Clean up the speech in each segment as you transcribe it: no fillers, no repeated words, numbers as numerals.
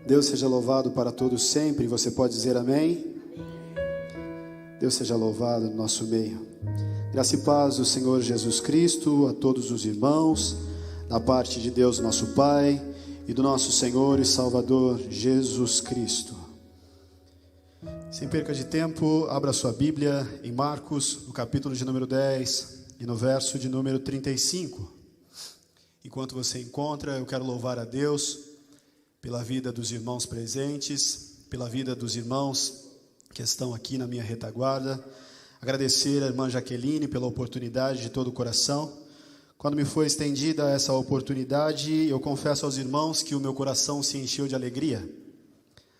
Deus seja louvado para todos sempre. Você pode dizer amém? Deus seja louvado no nosso meio. Graça e paz do Senhor Jesus Cristo a todos os irmãos, da parte de Deus nosso Pai e do nosso Senhor e Salvador Jesus Cristo. Sem perca de tempo, abra sua Bíblia em Marcos, no capítulo de número 10 e no verso de número 35. Enquanto você encontra, eu quero louvar a Deus pela vida dos irmãos presentes, pela vida dos irmãos que estão aqui na minha retaguarda. Agradecer à irmã Jaqueline pela oportunidade de todo o coração. Quando me foi estendida essa oportunidade, eu confesso aos irmãos que o meu coração se encheu de alegria.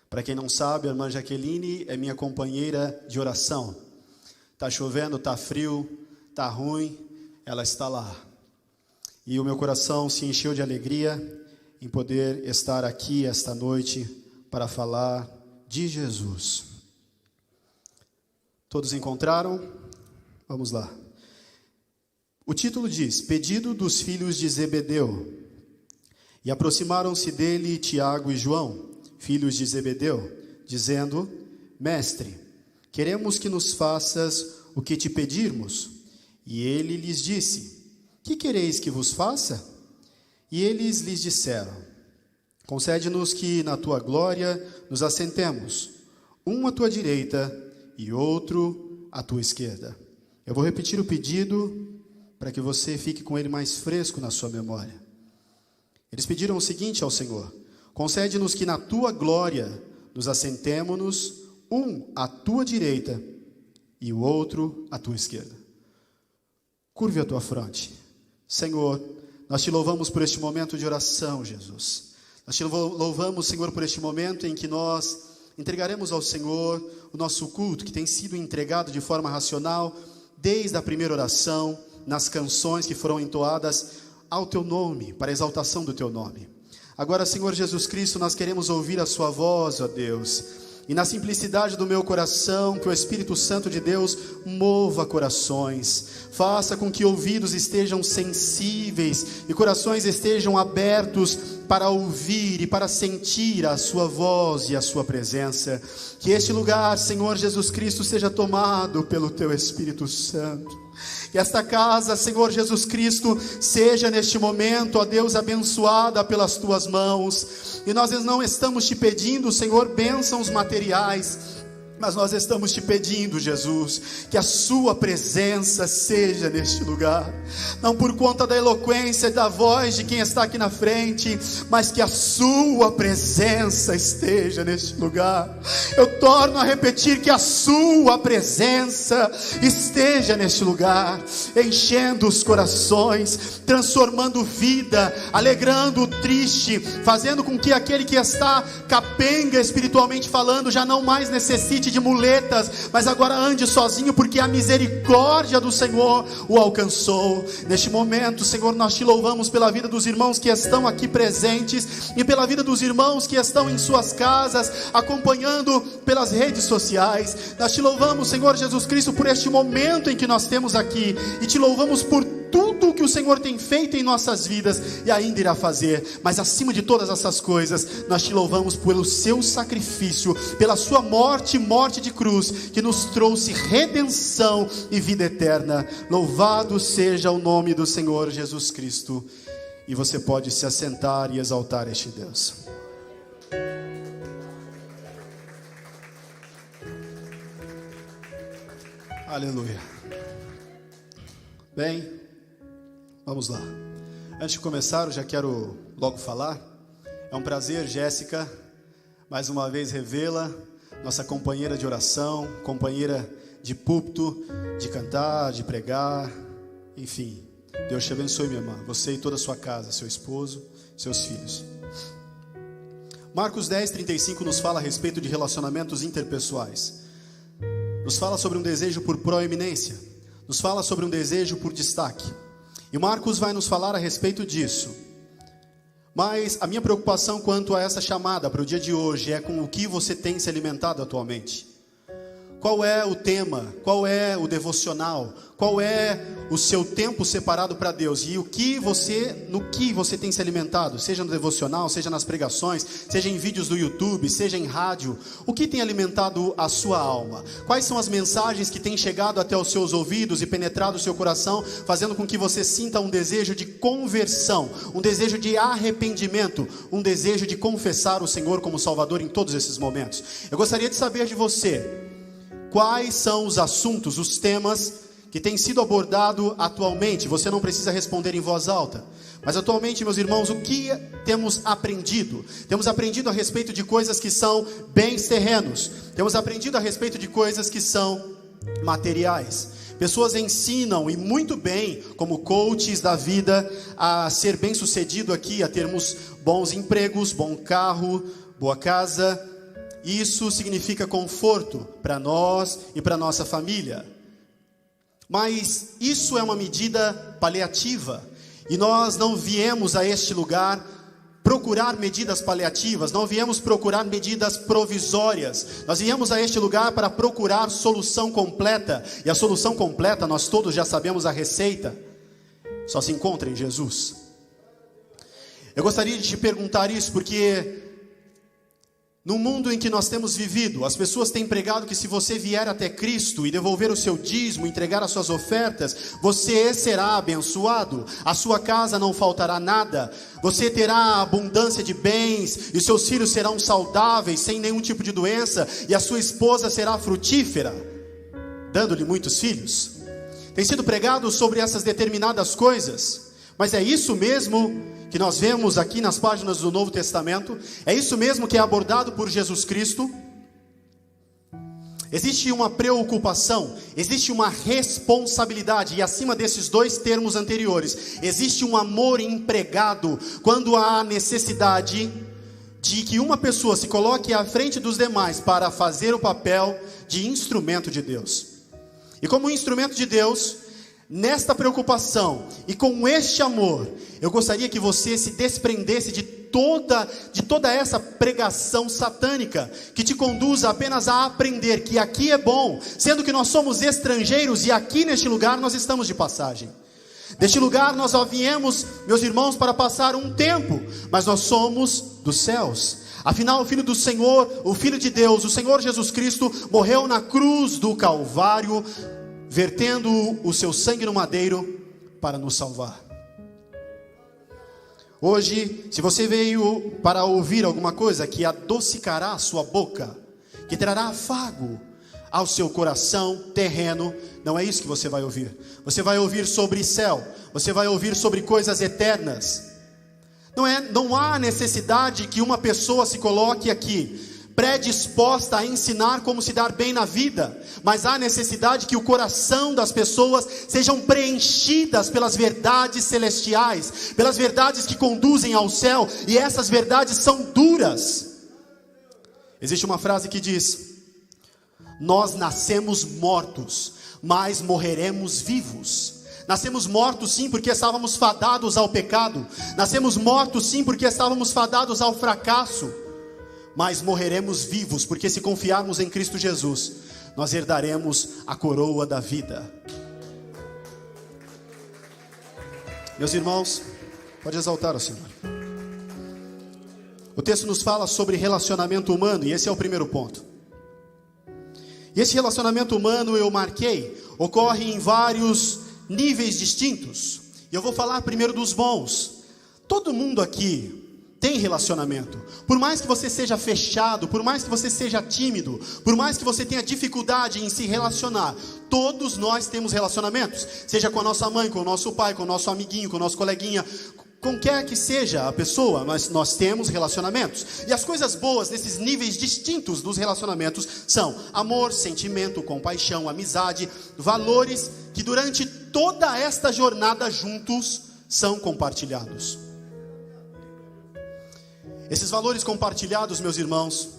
Para quem não sabe, a irmã Jaqueline é minha companheira de oração. Está chovendo, está frio, está ruim, ela está lá. E o meu coração se encheu de alegria em poder estar aqui esta noite para falar de Jesus. Todos encontraram? Vamos lá. O título diz: Pedido dos filhos de Zebedeu. E aproximaram-se dele Tiago e João, filhos de Zebedeu, dizendo: Mestre, queremos que nos faças o que te pedirmos. E ele lhes disse: Que quereis que vos faça? E eles lhes disseram: Concede-nos que na tua glória nos assentemos, um à tua direita e outro à tua esquerda. Eu vou repetir o pedido para que você fique com ele mais fresco na sua memória. Eles pediram o seguinte ao Senhor: Concede-nos que na tua glória nos assentemos, um à tua direita e o outro à tua esquerda. Curve a tua fronte. Senhor, nós te louvamos por este momento de oração, Jesus. Nós te louvamos, Senhor, por este momento em que nós entregaremos ao Senhor o nosso culto, que tem sido entregado de forma racional, desde a primeira oração, nas canções que foram entoadas ao teu nome, para a exaltação do teu nome. Agora, Senhor Jesus Cristo, nós queremos ouvir a sua voz, ó Deus. E na simplicidade do meu coração, que o Espírito Santo de Deus mova corações, faça com que ouvidos estejam sensíveis e corações estejam abertos para ouvir e para sentir a sua voz e a sua presença. Que este lugar, Senhor Jesus Cristo, seja tomado pelo teu Espírito Santo. Que esta casa, Senhor Jesus Cristo, seja neste momento, ó Deus, abençoada pelas tuas mãos. E nós não estamos te pedindo, Senhor, bênçãos materiais, mas nós estamos te pedindo, Jesus, que a sua presença seja neste lugar. Não por conta da eloquência e da voz de quem está aqui na frente, mas que a sua presença esteja neste lugar. Eu torno a repetir, que a sua presença esteja neste lugar, enchendo os corações, transformando vida, alegrando o triste, fazendo com que aquele que está capenga espiritualmente falando, já não mais necessite de muletas, mas agora ande sozinho, porque a misericórdia do Senhor o alcançou. Neste momento, Senhor, nós te louvamos pela vida dos irmãos que estão aqui presentes e pela vida dos irmãos que estão em suas casas, acompanhando pelas redes sociais. Nós te louvamos, Senhor Jesus Cristo, por este momento em que nós temos aqui, e te louvamos por tudo o que o Senhor tem feito em nossas vidas e ainda irá fazer. Mas acima de todas essas coisas, nós te louvamos pelo seu sacrifício, pela sua morte de cruz, que nos trouxe redenção e vida eterna. Louvado seja o nome do Senhor Jesus Cristo. E você pode se assentar e exaltar este Deus. Aleluia. Bem, vamos lá. Antes de começar, eu já quero logo falar. É um prazer, Jéssica, mais uma vez revê-la, nossa companheira de oração, companheira de púlpito, de cantar, de pregar, enfim. Deus te abençoe, minha irmã, você e toda a sua casa, seu esposo, seus filhos. Marcos 10:35 nos fala a respeito de relacionamentos interpessoais. Nos fala sobre um desejo por proeminência, nos fala sobre um desejo por destaque. E Marcos vai nos falar a respeito disso. Mas a minha preocupação quanto a essa chamada para o dia de hoje é com o que você tem se alimentado atualmente. Qual é o tema? Qual é o devocional? Qual é o seu tempo separado para Deus? E no que você tem se alimentado? Seja no devocional, seja nas pregações, seja em vídeos do YouTube, seja em rádio. O que tem alimentado a sua alma? Quais são as mensagens que têm chegado até os seus ouvidos e penetrado o seu coração, fazendo com que você sinta um desejo de conversão, um desejo de arrependimento, um desejo de confessar o Senhor como Salvador em todos esses momentos? Eu gostaria de saber de você, quais são os assuntos, os temas que têm sido abordados atualmente? Você não precisa responder em voz alta, mas atualmente, meus irmãos, o que temos aprendido? Temos aprendido a respeito de coisas que são bens terrenos, temos aprendido a respeito de coisas que são materiais. Pessoas ensinam, e muito bem, como coaches da vida, a ser bem sucedido aqui, a termos bons empregos, bom carro, boa casa. Isso significa conforto para nós e para nossa família. Mas isso é uma medida paliativa. E nós não viemos a este lugar procurar medidas paliativas, não viemos procurar medidas provisórias. Nós viemos a este lugar para procurar solução completa. E a solução completa, nós todos já sabemos a receita, só se encontra em Jesus. Eu gostaria de te perguntar isso porque no mundo em que nós temos vivido, as pessoas têm pregado que se você vier até Cristo e devolver o seu dízimo, entregar as suas ofertas, você será abençoado, a sua casa não faltará nada, você terá abundância de bens, e os seus filhos serão saudáveis, sem nenhum tipo de doença, e a sua esposa será frutífera, dando-lhe muitos filhos. Tem sido pregado sobre essas determinadas coisas, mas é isso mesmo que nós vemos aqui nas páginas do Novo Testamento? É isso mesmo que é abordado por Jesus Cristo? Existe uma preocupação, existe uma responsabilidade, e acima desses dois termos anteriores, existe um amor empregado, quando há necessidade de que uma pessoa se coloque à frente dos demais para fazer o papel de instrumento de Deus. E como instrumento de Deus, nesta preocupação e com este amor, eu gostaria que você se desprendesse de toda essa pregação satânica, que te conduz apenas a aprender que aqui é bom, sendo que nós somos estrangeiros e aqui neste lugar nós estamos de passagem. Deste lugar nós só viemos, meus irmãos, para passar um tempo, mas nós somos dos céus. Afinal, o Filho do Senhor, o Filho de Deus, o Senhor Jesus Cristo, morreu na cruz do Calvário, vertendo o seu sangue no madeiro para nos salvar. Hoje, se você veio para ouvir alguma coisa que adocicará a sua boca, que trará afago ao seu coração terreno, não é isso que você vai ouvir. Você vai ouvir sobre céu, você vai ouvir sobre coisas eternas. Não há necessidade que uma pessoa se coloque aqui predisposta a ensinar como se dar bem na vida, mas há necessidade que o coração das pessoas sejam preenchidas pelas verdades celestiais, pelas verdades que conduzem ao céu, e essas verdades são duras. Existe uma frase que diz: nós nascemos mortos, mas morreremos vivos. Nascemos mortos sim porque estávamos fadados ao pecado, nascemos mortos sim porque estávamos fadados ao fracasso, mas morreremos vivos, porque se confiarmos em Cristo Jesus, nós herdaremos a coroa da vida. Meus irmãos, pode exaltar o Senhor. O texto nos fala sobre relacionamento humano, e esse é o primeiro ponto. E esse relacionamento humano, eu marquei, ocorre em vários níveis distintos. E eu vou falar primeiro dos bons. Todo mundo aqui tem relacionamento. Por mais que você seja fechado, por mais que você seja tímido, por mais que você tenha dificuldade em se relacionar, todos nós temos relacionamentos. Seja com a nossa mãe, com o nosso pai, com o nosso amiguinho, com o nosso coleguinha, com quer que seja a pessoa, mas nós temos relacionamentos. E as coisas boas nesses níveis distintos dos relacionamentos são amor, sentimento, compaixão, amizade, valores que durante toda esta jornada juntos são compartilhados. Esses valores compartilhados, meus irmãos,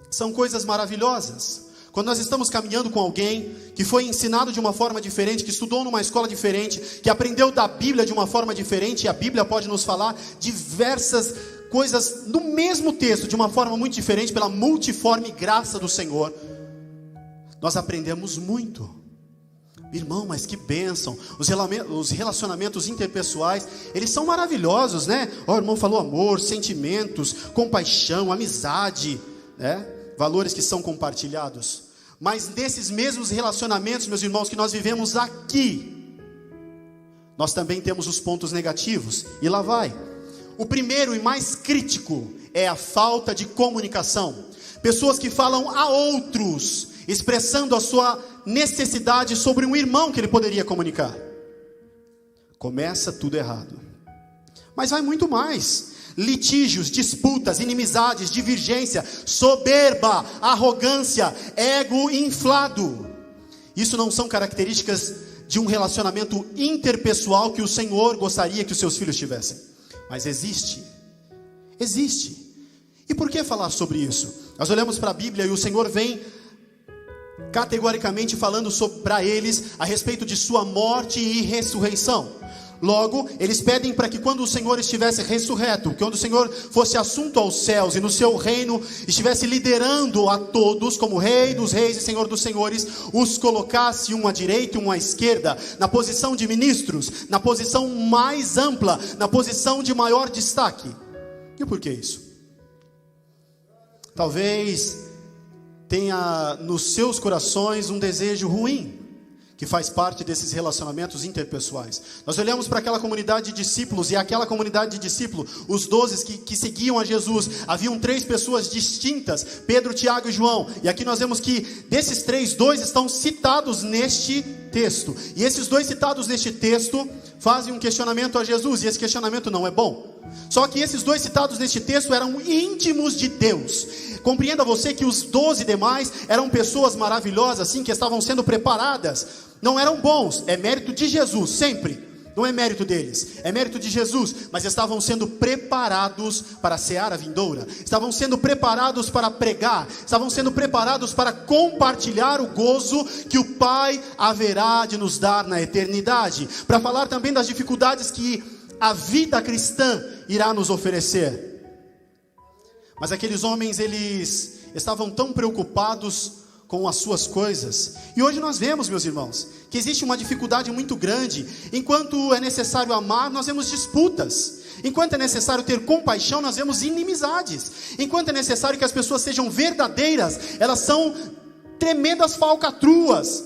são coisas maravilhosas. Quando nós estamos caminhando com alguém que foi ensinado de uma forma diferente, que estudou numa escola diferente, que aprendeu da Bíblia de uma forma diferente, e a Bíblia pode nos falar diversas coisas no mesmo texto, de uma forma muito diferente, pela multiforme graça do Senhor. nós aprendemos muito. Irmão, mas que bênção. Os relacionamentos interpessoais, eles são maravilhosos, né? O irmão falou amor, sentimentos, compaixão, amizade, né? Valores que são compartilhados. Mas nesses mesmos relacionamentos, meus irmãos, que nós vivemos aqui, nós também temos os pontos negativos. E lá vai. O primeiro e mais crítico é a falta de comunicação. Pessoas que falam a outros, expressando a sua necessidade sobre um irmão que ele poderia comunicar. Começa tudo errado. Mas vai muito mais. Litígios, disputas, inimizades, divergência, soberba, arrogância, ego inflado. Isso não são características de um relacionamento interpessoal que o Senhor gostaria que os seus filhos tivessem. Mas existe. E por que falar sobre isso? Nós olhamos para a Bíblia e o Senhor vem categoricamente falando para eles a respeito de sua morte e ressurreição. Logo, eles pedem para que quando o Senhor estivesse ressurreto, quando o Senhor fosse assunto aos céus e no seu reino estivesse liderando a todos como Rei dos Reis e Senhor dos Senhores, os colocasse um à direita e um à esquerda, na posição de ministros, na posição mais ampla, na posição de maior destaque. E por que isso? Talvez tenha nos seus corações um desejo ruim, que faz parte desses relacionamentos interpessoais. Nós olhamos para aquela comunidade de discípulos, e aquela comunidade de discípulos, os 12 que seguiam a Jesus, haviam 3 pessoas distintas, Pedro, Tiago e João, e aqui nós vemos que desses 3, 2 estão citados neste texto, e esses 2 citados neste texto fazem um questionamento a Jesus, e esse questionamento não é bom. Só que esses 2 citados neste texto eram íntimos de Deus. Compreenda você que os 12 demais eram pessoas maravilhosas, assim, que estavam sendo preparadas. Não eram bons, é mérito de Jesus, sempre. Não é mérito deles, é mérito de Jesus. Mas estavam sendo preparados para a seara vindoura. Estavam sendo preparados para pregar. Estavam sendo preparados para compartilhar o gozo que o Pai haverá de nos dar na eternidade. Para falar também das dificuldades que a vida cristã irá nos oferecer. Mas aqueles homens, eles estavam tão preocupados com as suas coisas. E hoje nós vemos, meus irmãos, que existe uma dificuldade muito grande. Enquanto é necessário amar, nós vemos disputas. Enquanto é necessário ter compaixão, nós vemos inimizades. Enquanto é necessário que as pessoas sejam verdadeiras, elas são tremendas falcatruas,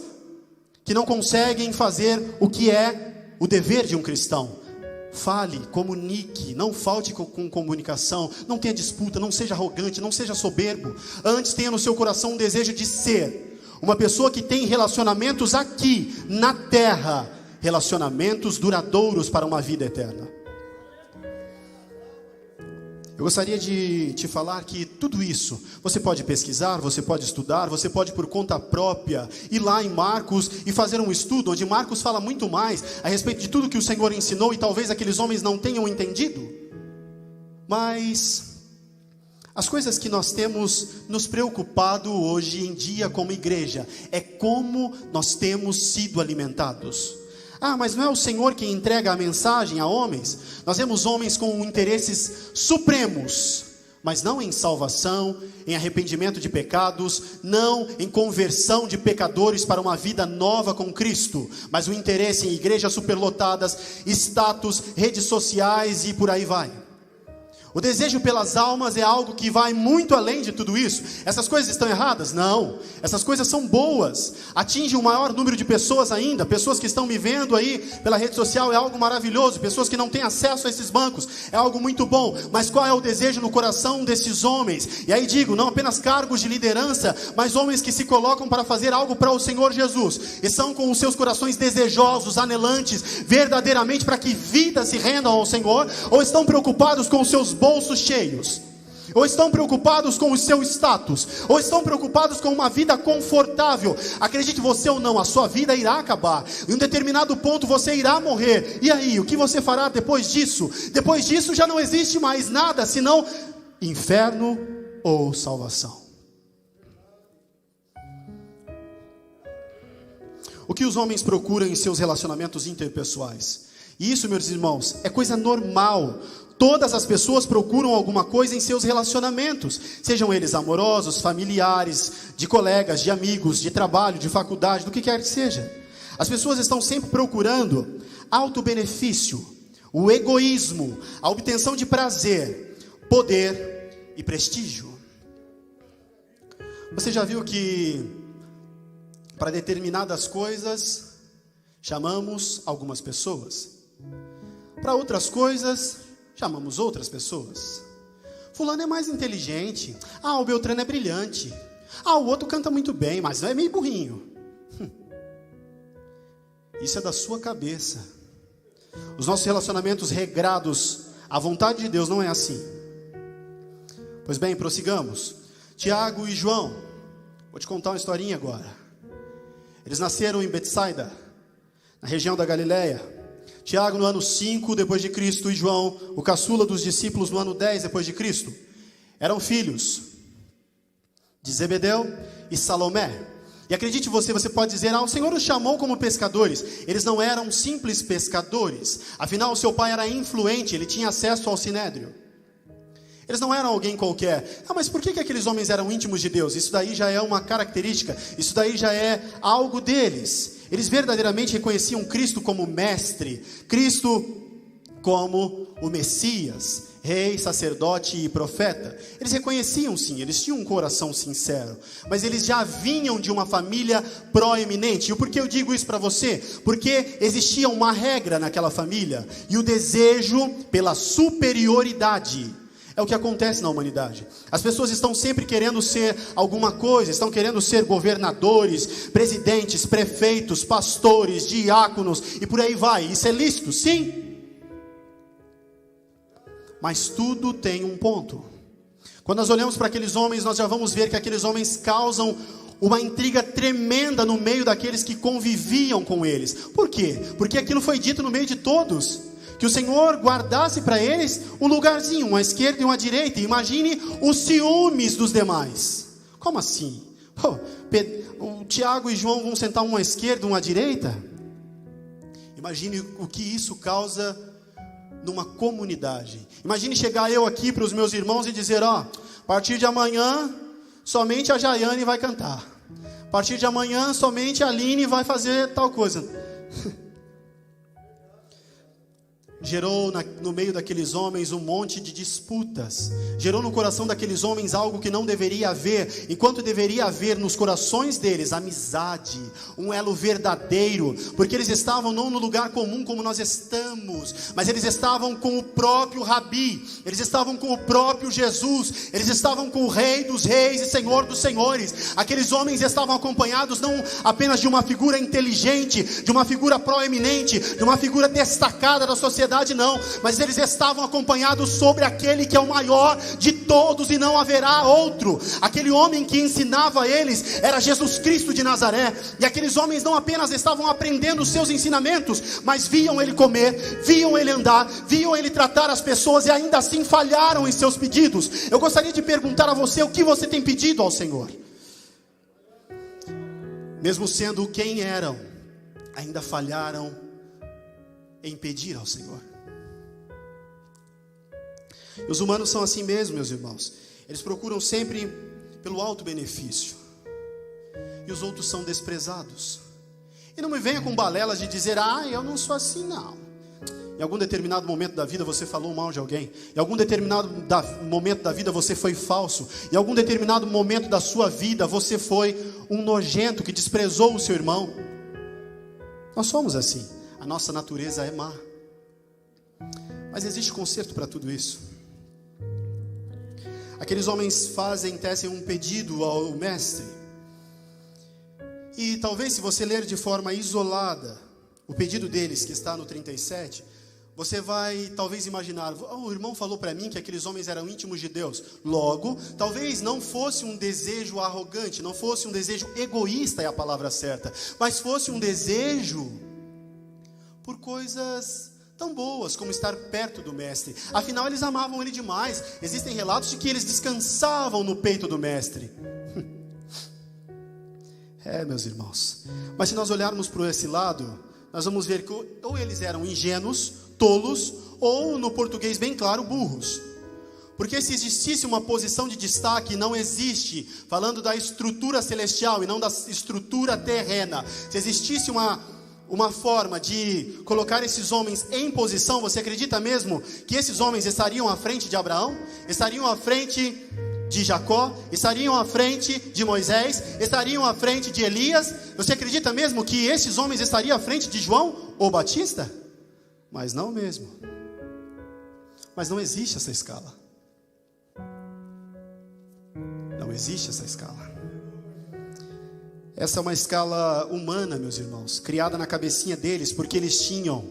que não conseguem fazer o que é o dever de um cristão. Fale, comunique, não falte com comunicação, não tenha disputa, não seja arrogante, não seja soberbo. Antes tenha no seu coração um desejo de ser uma pessoa que tem relacionamentos aqui, na terra, relacionamentos duradouros para uma vida eterna. Eu gostaria de te falar que tudo isso, você pode pesquisar, você pode estudar, você pode por conta própria ir lá em Marcos e fazer um estudo, onde Marcos fala muito mais a respeito de tudo que o Senhor ensinou e talvez aqueles homens não tenham entendido. Mas as coisas que nós temos nos preocupado hoje em dia como igreja, é como nós temos sido alimentados. Ah, mas não é o Senhor quem entrega a mensagem a homens? Nós vemos homens com interesses supremos, mas não em salvação, em arrependimento de pecados, não em conversão de pecadores para uma vida nova com Cristo, mas o interesse em igrejas superlotadas, status, redes sociais e por aí vai. O desejo pelas almas é algo que vai muito além de tudo isso. Essas coisas estão erradas? Não. Essas coisas são boas. Atinge um maior número de pessoas ainda. Pessoas que estão me vendo aí pela rede social é algo maravilhoso. Pessoas que não têm acesso a esses bancos é algo muito bom. Mas qual é o desejo no coração desses homens? E aí digo, não apenas cargos de liderança, mas homens que se colocam para fazer algo para o Senhor Jesus. E são com os seus corações desejosos, anelantes, verdadeiramente para que vidas se rendam ao Senhor, ou estão preocupados com os seus bolsos cheios, ou estão preocupados com o seu status, ou estão preocupados com uma vida confortável. Acredite você ou não, a sua vida irá acabar. Em um determinado ponto você irá morrer. E aí, o que você fará depois disso? Depois disso já não existe mais nada senão inferno ou salvação. O que os homens procuram em seus relacionamentos interpessoais? E isso, meus irmãos, é coisa normal. Todas as pessoas procuram alguma coisa em seus relacionamentos, sejam eles amorosos, familiares, de colegas, de amigos, de trabalho, de faculdade, do que quer que seja. As pessoas estão sempre procurando autobenefício, o egoísmo, a obtenção de prazer, poder e prestígio. Você já viu que para determinadas coisas chamamos algumas pessoas? Para outras coisas, chamamos outras pessoas. Fulano é mais inteligente. O Beltrano é brilhante. O outro canta muito bem, mas é meio burrinho. Isso é da sua cabeça. Os nossos relacionamentos regrados à vontade de Deus não é assim. Pois bem, prossigamos. Tiago e João. Vou te contar uma historinha agora. Eles nasceram em Betsaida, na região da Galileia. Tiago no ano 5 depois de Cristo e João, o caçula dos discípulos, no ano 10 depois de Cristo. Eram filhos de Zebedeu e Salomé. E acredite você pode dizer, o Senhor os chamou como pescadores. Eles não eram simples pescadores. Afinal, o seu pai era influente, ele tinha acesso ao sinédrio. Eles não eram alguém qualquer. Mas por que aqueles homens eram íntimos de Deus? Isso daí já é uma característica, isso daí já é algo deles. Eles verdadeiramente reconheciam Cristo como mestre, Cristo como o Messias, rei, sacerdote e profeta. Eles reconheciam sim, eles tinham um coração sincero, mas eles já vinham de uma família proeminente. E por que eu digo isso para você? Porque existia uma regra naquela família, e o desejo pela superioridade. É o que acontece na humanidade. As pessoas estão sempre querendo ser alguma coisa, estão querendo ser governadores, presidentes, prefeitos, pastores, diáconos e por aí vai. Isso é lícito, sim. Mas tudo tem um ponto. Quando nós olhamos para aqueles homens, nós já vamos ver que aqueles homens causam uma intriga tremenda no meio daqueles que conviviam com eles. Por quê? Porque aquilo foi dito no meio de todos, que o Senhor guardasse para eles um lugarzinho, uma esquerda e uma direita. Imagine os ciúmes dos demais. Como assim? O Tiago e João vão sentar uma à esquerda e uma à direita? Imagine o que isso causa numa comunidade. Imagine chegar eu aqui para os meus irmãos e dizer, a partir de amanhã, somente a Jaiane vai cantar. A partir de amanhã, somente a Aline vai fazer tal coisa. Gerou no meio daqueles homens um monte de disputas. Gerou no coração daqueles homens algo que não deveria haver, enquanto deveria haver nos corações deles amizade, um elo verdadeiro, porque eles estavam não no lugar comum como nós estamos, mas eles estavam com o próprio Rabi, eles estavam com o próprio Jesus, eles estavam com o Rei dos Reis e Senhor dos Senhores. Aqueles homens estavam acompanhados não apenas de uma figura inteligente, de uma figura proeminente, de uma figura destacada da sociedade, não, mas eles estavam acompanhados sobre aquele que é o maior de todos e não haverá outro. Aquele homem que ensinava a eles era Jesus Cristo de Nazaré. E aqueles homens não apenas estavam aprendendo os seus ensinamentos, mas viam ele comer, viam ele andar, viam ele tratar as pessoas, e ainda assim falharam em seus pedidos. Eu gostaria de perguntar a você, o que você tem pedido ao Senhor? Mesmo sendo quem eram, ainda falharam em pedir ao Senhor. E os humanos são assim mesmo, meus irmãos. Eles procuram sempre pelo alto benefício, e os outros são desprezados. E não me venha com balelas de dizer, eu não sou assim não. Em algum determinado momento da vida você falou mal de alguém. Em algum determinado momento da vida você foi falso. Em algum determinado momento da sua vida você foi um nojento que desprezou o seu irmão. Nós somos assim. A nossa natureza é má. Mas existe conserto para tudo isso. Aqueles homens tecem um pedido ao mestre. E talvez, se você ler de forma isolada o pedido deles, que está no 37, você vai talvez imaginar, o irmão falou para mim que aqueles homens eram íntimos de Deus. Logo, talvez não fosse um desejo arrogante, não fosse um desejo egoísta, é a palavra certa, mas fosse um desejo por coisas tão boas como estar perto do mestre. Afinal, eles amavam ele demais. Existem relatos de que eles descansavam no peito do mestre. Meus irmãos, mas se nós olharmos para esse lado, nós vamos ver que ou eles eram ingênuos, tolos, ou, no português bem claro, burros. Porque se existisse uma posição de destaque, não existe, falando da estrutura celestial e não da estrutura terrena, se existisse uma forma de colocar esses homens em posição, você acredita mesmo que esses homens estariam à frente de Abraão? Estariam à frente de Jacó? Estariam à frente de Moisés? Estariam à frente de Elias? Você acredita mesmo que esses homens estariam à frente de João ou Batista? Mas não mesmo. Mas não existe essa escala. Não existe essa escala. Essa é uma escala humana, meus irmãos, criada na cabecinha deles, porque eles tinham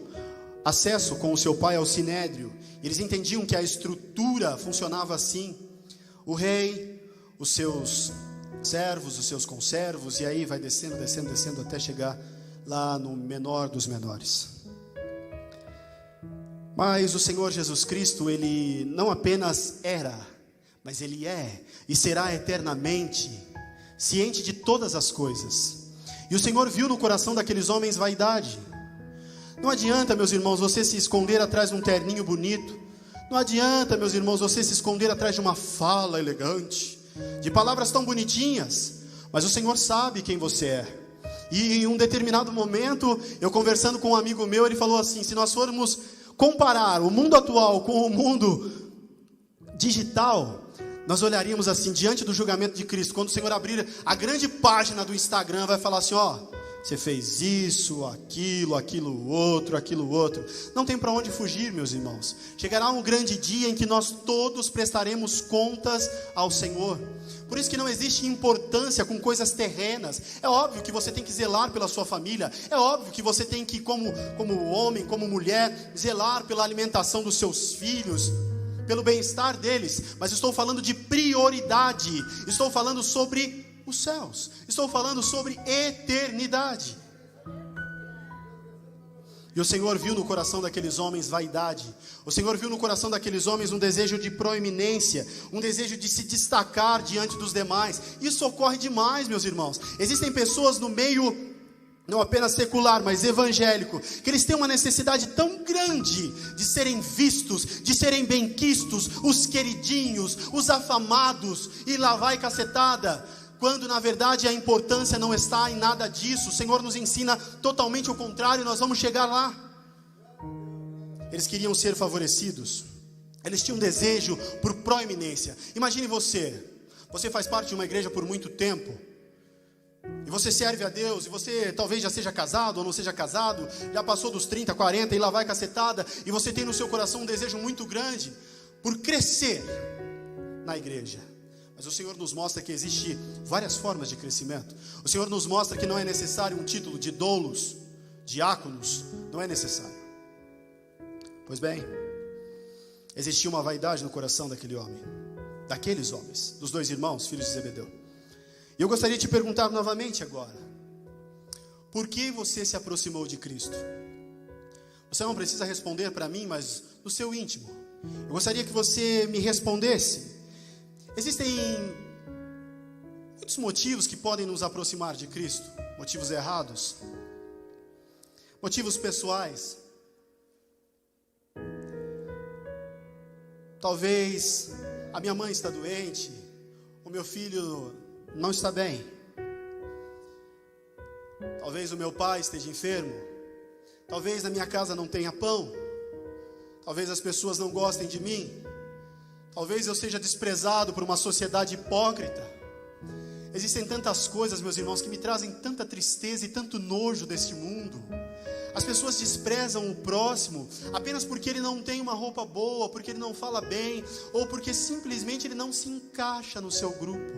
acesso com o seu pai ao sinédrio. Eles entendiam que a estrutura funcionava assim: o rei, os seus servos, os seus conservos, e aí vai descendo, descendo, descendo, até chegar lá no menor dos menores. Mas o Senhor Jesus Cristo, Ele não apenas era, mas Ele é e será eternamente ciente de todas as coisas. E o Senhor viu no coração daqueles homens vaidade. Não adianta, meus irmãos, você se esconder atrás de um terninho bonito. Não adianta, meus irmãos, você se esconder atrás de uma fala elegante, de palavras tão bonitinhas. Mas o Senhor sabe quem você é. E em um determinado momento, eu conversando com um amigo meu, ele falou assim: se nós formos comparar o mundo atual com o mundo digital, nós olharíamos assim, diante do julgamento de Cristo, quando o Senhor abrir a grande página do Instagram, vai falar assim: ó, você fez isso, aquilo outro. Não tem para onde fugir, meus irmãos. Chegará um grande dia em que nós todos prestaremos contas ao Senhor. Por isso que não existe importância com coisas terrenas. É óbvio que você tem que zelar pela sua família. É óbvio que você tem que, como homem, como mulher, zelar pela alimentação dos seus filhos, pelo bem-estar deles. Mas estou falando de prioridade. Estou falando sobre os céus. Estou falando sobre eternidade. E o Senhor viu no coração daqueles homens vaidade. O Senhor viu no coração daqueles homens um desejo de proeminência, um desejo de se destacar diante dos demais. Isso ocorre demais, meus irmãos. Existem pessoas no meio, não apenas secular, mas evangélico, que eles têm uma necessidade tão grande de serem vistos, de serem benquistos, os queridinhos, os afamados, e lá vai cacetada, quando na verdade a importância não está em nada disso. O Senhor nos ensina totalmente o contrário. Nós vamos chegar lá. Eles queriam ser favorecidos, eles tinham desejo por proeminência. Imagine você faz parte de uma igreja por muito tempo, e você serve a Deus, e você talvez já seja casado ou não seja casado, já passou dos 30, 40 e lá vai cacetada, e você tem no seu coração um desejo muito grande por crescer na igreja. Mas o Senhor nos mostra que existe várias formas de crescimento. O Senhor nos mostra que não é necessário um título de doulos, diáconos, não é necessário. Pois bem, existia uma vaidade no coração daquele homem, daqueles homens, dos dois irmãos, filhos de Zebedeu. E eu gostaria de te perguntar novamente agora: por que você se aproximou de Cristo? Você não precisa responder para mim, mas no seu íntimo. Eu gostaria que você me respondesse. Existem muitos motivos que podem nos aproximar de Cristo. Motivos errados, motivos pessoais. Talvez a minha mãe está doente, o meu filho não está bem. Talvez o meu pai esteja enfermo. Talvez na minha casa não tenha pão. Talvez as pessoas não gostem de mim. Talvez eu seja desprezado por uma sociedade hipócrita. Existem tantas coisas, meus irmãos, que me trazem tanta tristeza e tanto nojo deste mundo. As pessoas desprezam o próximo apenas porque ele não tem uma roupa boa, porque ele não fala bem, ou porque simplesmente ele não se encaixa no seu grupo.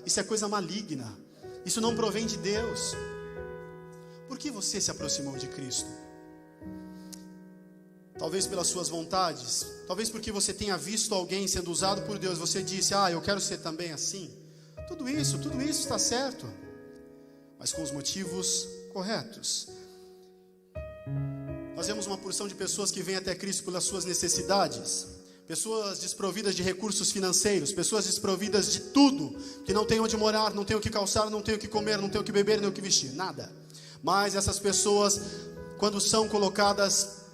Isso é coisa maligna. Isso não provém de Deus. Por que você se aproximou de Cristo? Talvez pelas suas vontades, talvez porque você tenha visto alguém sendo usado por Deus. Você disse: eu quero ser também assim. Tudo isso está certo, mas com os motivos corretos. Nós vemos uma porção de pessoas que vêm até Cristo pelas suas necessidades, pessoas desprovidas de recursos financeiros, pessoas desprovidas de tudo, que não têm onde morar, não têm o que calçar, não têm o que comer, não têm o que beber, nem o que vestir, nada. Mas essas pessoas quando são colocadas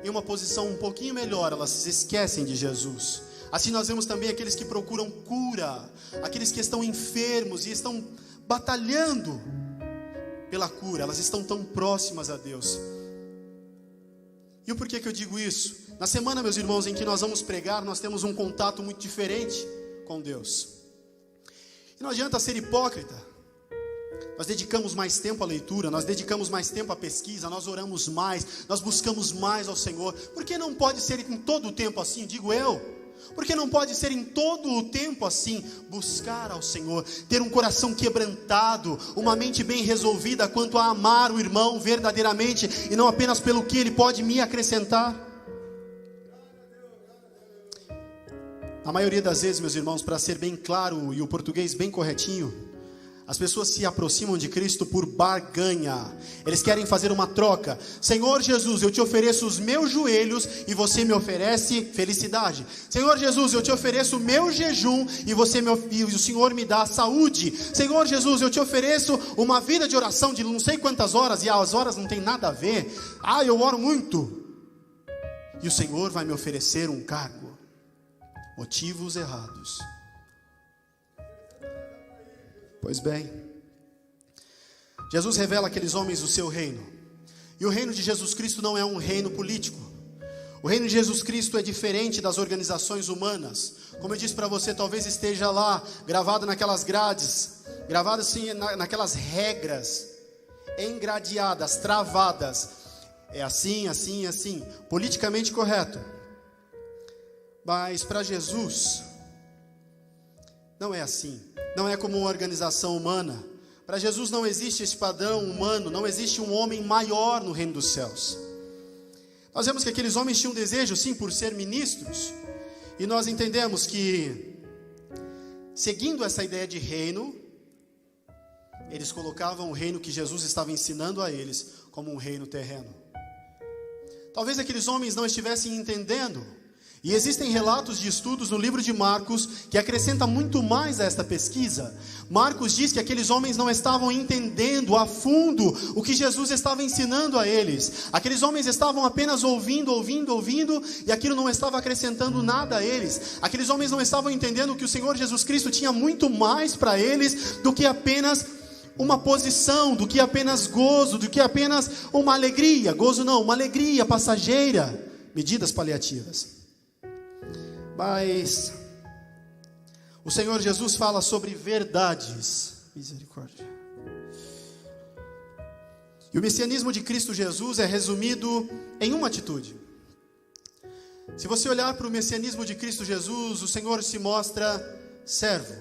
em uma posição um pouquinho melhor, elas se esquecem de Jesus. Assim nós vemos também aqueles que procuram cura, aqueles que estão enfermos e estão batalhando pela cura, elas estão tão próximas a Deus. E o porquê que eu digo isso? Na semana, meus irmãos, em que nós vamos pregar, nós temos um contato muito diferente com Deus. E não adianta ser hipócrita. Nós dedicamos mais tempo à leitura, nós dedicamos mais tempo à pesquisa, nós oramos mais, nós buscamos mais ao Senhor. Por que não pode ser em todo o tempo assim, digo eu? Por que não pode ser em todo o tempo assim, buscar ao Senhor, ter um coração quebrantado, uma mente bem resolvida quanto a amar o irmão verdadeiramente, e não apenas pelo que ele pode me acrescentar? Na maioria das vezes, meus irmãos, para ser bem claro e o português bem corretinho, as pessoas se aproximam de Cristo por barganha. Eles querem fazer uma troca. Senhor Jesus, eu te ofereço os meus joelhos e você me oferece felicidade. Senhor Jesus, eu te ofereço o meu jejum e o Senhor me dá saúde. Senhor Jesus, eu te ofereço uma vida de oração de não sei quantas horas, e as horas não tem nada a ver. Eu oro muito. E o Senhor vai me oferecer um cargo. Motivos errados. Pois bem, Jesus revela àqueles homens o seu reino. E o reino de Jesus Cristo não é um reino político. O reino de Jesus Cristo é diferente das organizações humanas. Como eu disse para você, talvez esteja lá, gravado naquelas grades, gravado assim, naquelas regras, engradeadas, travadas. É assim, assim, assim, politicamente correto. Mas para Jesus, não é assim. Não é como uma organização humana. Para Jesus não existe esse padrão humano, não existe um homem maior no reino dos céus. Nós vemos que aqueles homens tinham desejo, sim, por ser ministros. E nós entendemos que, seguindo essa ideia de reino, eles colocavam o reino que Jesus estava ensinando a eles como um reino terreno. Talvez aqueles homens não estivessem entendendo. E existem relatos de estudos no livro de Marcos que acrescentam muito mais a esta pesquisa. Marcos diz que aqueles homens não estavam entendendo a fundo o que Jesus estava ensinando a eles. Aqueles homens estavam apenas ouvindo, e aquilo não estava acrescentando nada a eles. Aqueles homens não estavam entendendo que o Senhor Jesus Cristo tinha muito mais para eles do que apenas uma posição, do que apenas gozo, do que apenas uma alegria. Gozo não, uma alegria passageira. Medidas paliativas. Mas o Senhor Jesus fala sobre verdades. Misericórdia. E o messianismo de Cristo Jesus é resumido em uma atitude. Se você olhar para o messianismo de Cristo Jesus, o Senhor se mostra servo.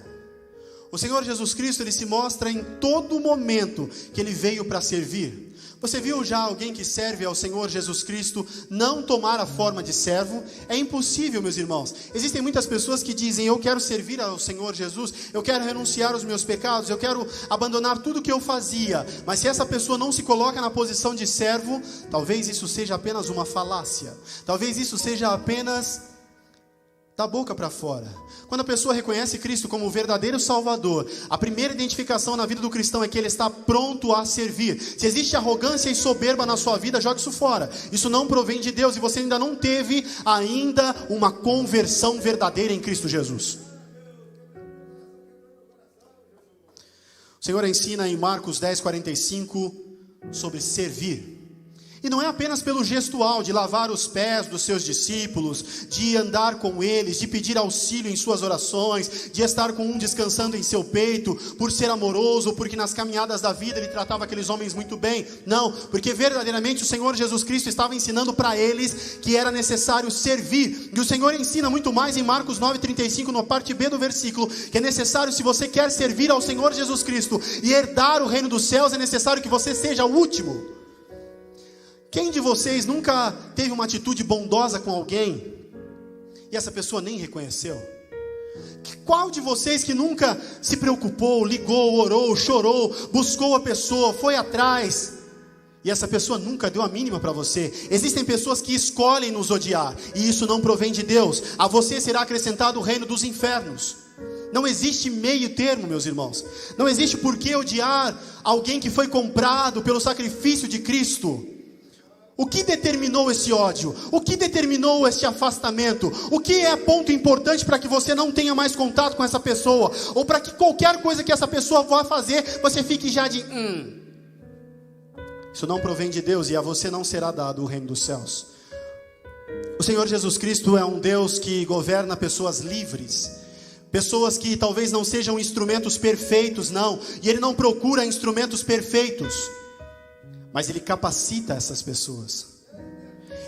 O Senhor Jesus Cristo, Ele se mostra em todo momento que Ele veio para servir. Você viu já alguém que serve ao Senhor Jesus Cristo não tomar a forma de servo? É impossível, meus irmãos. Existem muitas pessoas que dizem: eu quero servir ao Senhor Jesus, eu quero renunciar aos meus pecados, eu quero abandonar tudo que eu fazia. Mas se essa pessoa não se coloca na posição de servo, talvez isso seja apenas uma falácia. Talvez isso seja apenas da boca para fora. Quando a pessoa reconhece Cristo como o verdadeiro Salvador, a primeira identificação na vida do cristão é que ele está pronto a servir. Se existe arrogância e soberba na sua vida, jogue isso fora. Isso não provém de Deus e você ainda não teve uma conversão verdadeira em Cristo Jesus. O Senhor ensina em Marcos 10:45 sobre servir. E não é apenas pelo gestual de lavar os pés dos seus discípulos, de andar com eles, de pedir auxílio em suas orações, de estar com um descansando em seu peito, por ser amoroso, porque nas caminhadas da vida ele tratava aqueles homens muito bem. Não, porque verdadeiramente o Senhor Jesus Cristo estava ensinando para eles que era necessário servir. E o Senhor ensina muito mais em Marcos 9:35, na parte B do versículo, que é necessário, se você quer servir ao Senhor Jesus Cristo e herdar o reino dos céus, é necessário que você seja o último. Quem de vocês nunca teve uma atitude bondosa com alguém e essa pessoa nem reconheceu? Qual de vocês que nunca se preocupou, ligou, orou, chorou, buscou a pessoa, foi atrás e essa pessoa nunca deu a mínima para você? Existem pessoas que escolhem nos odiar e isso não provém de Deus. A você será acrescentado o reino dos infernos. Não existe meio termo, meus irmãos. Não existe por que odiar alguém que foi comprado pelo sacrifício de Cristo. O que determinou esse ódio? O que determinou este afastamento? O que é ponto importante para que você não tenha mais contato com essa pessoa? Ou para que qualquer coisa que essa pessoa vá fazer, você fique já de... Isso não provém de Deus, e a você não será dado o reino dos céus. O Senhor Jesus Cristo é um Deus que governa pessoas livres. Pessoas que talvez não sejam instrumentos perfeitos, não. E Ele não procura instrumentos perfeitos, mas Ele capacita essas pessoas.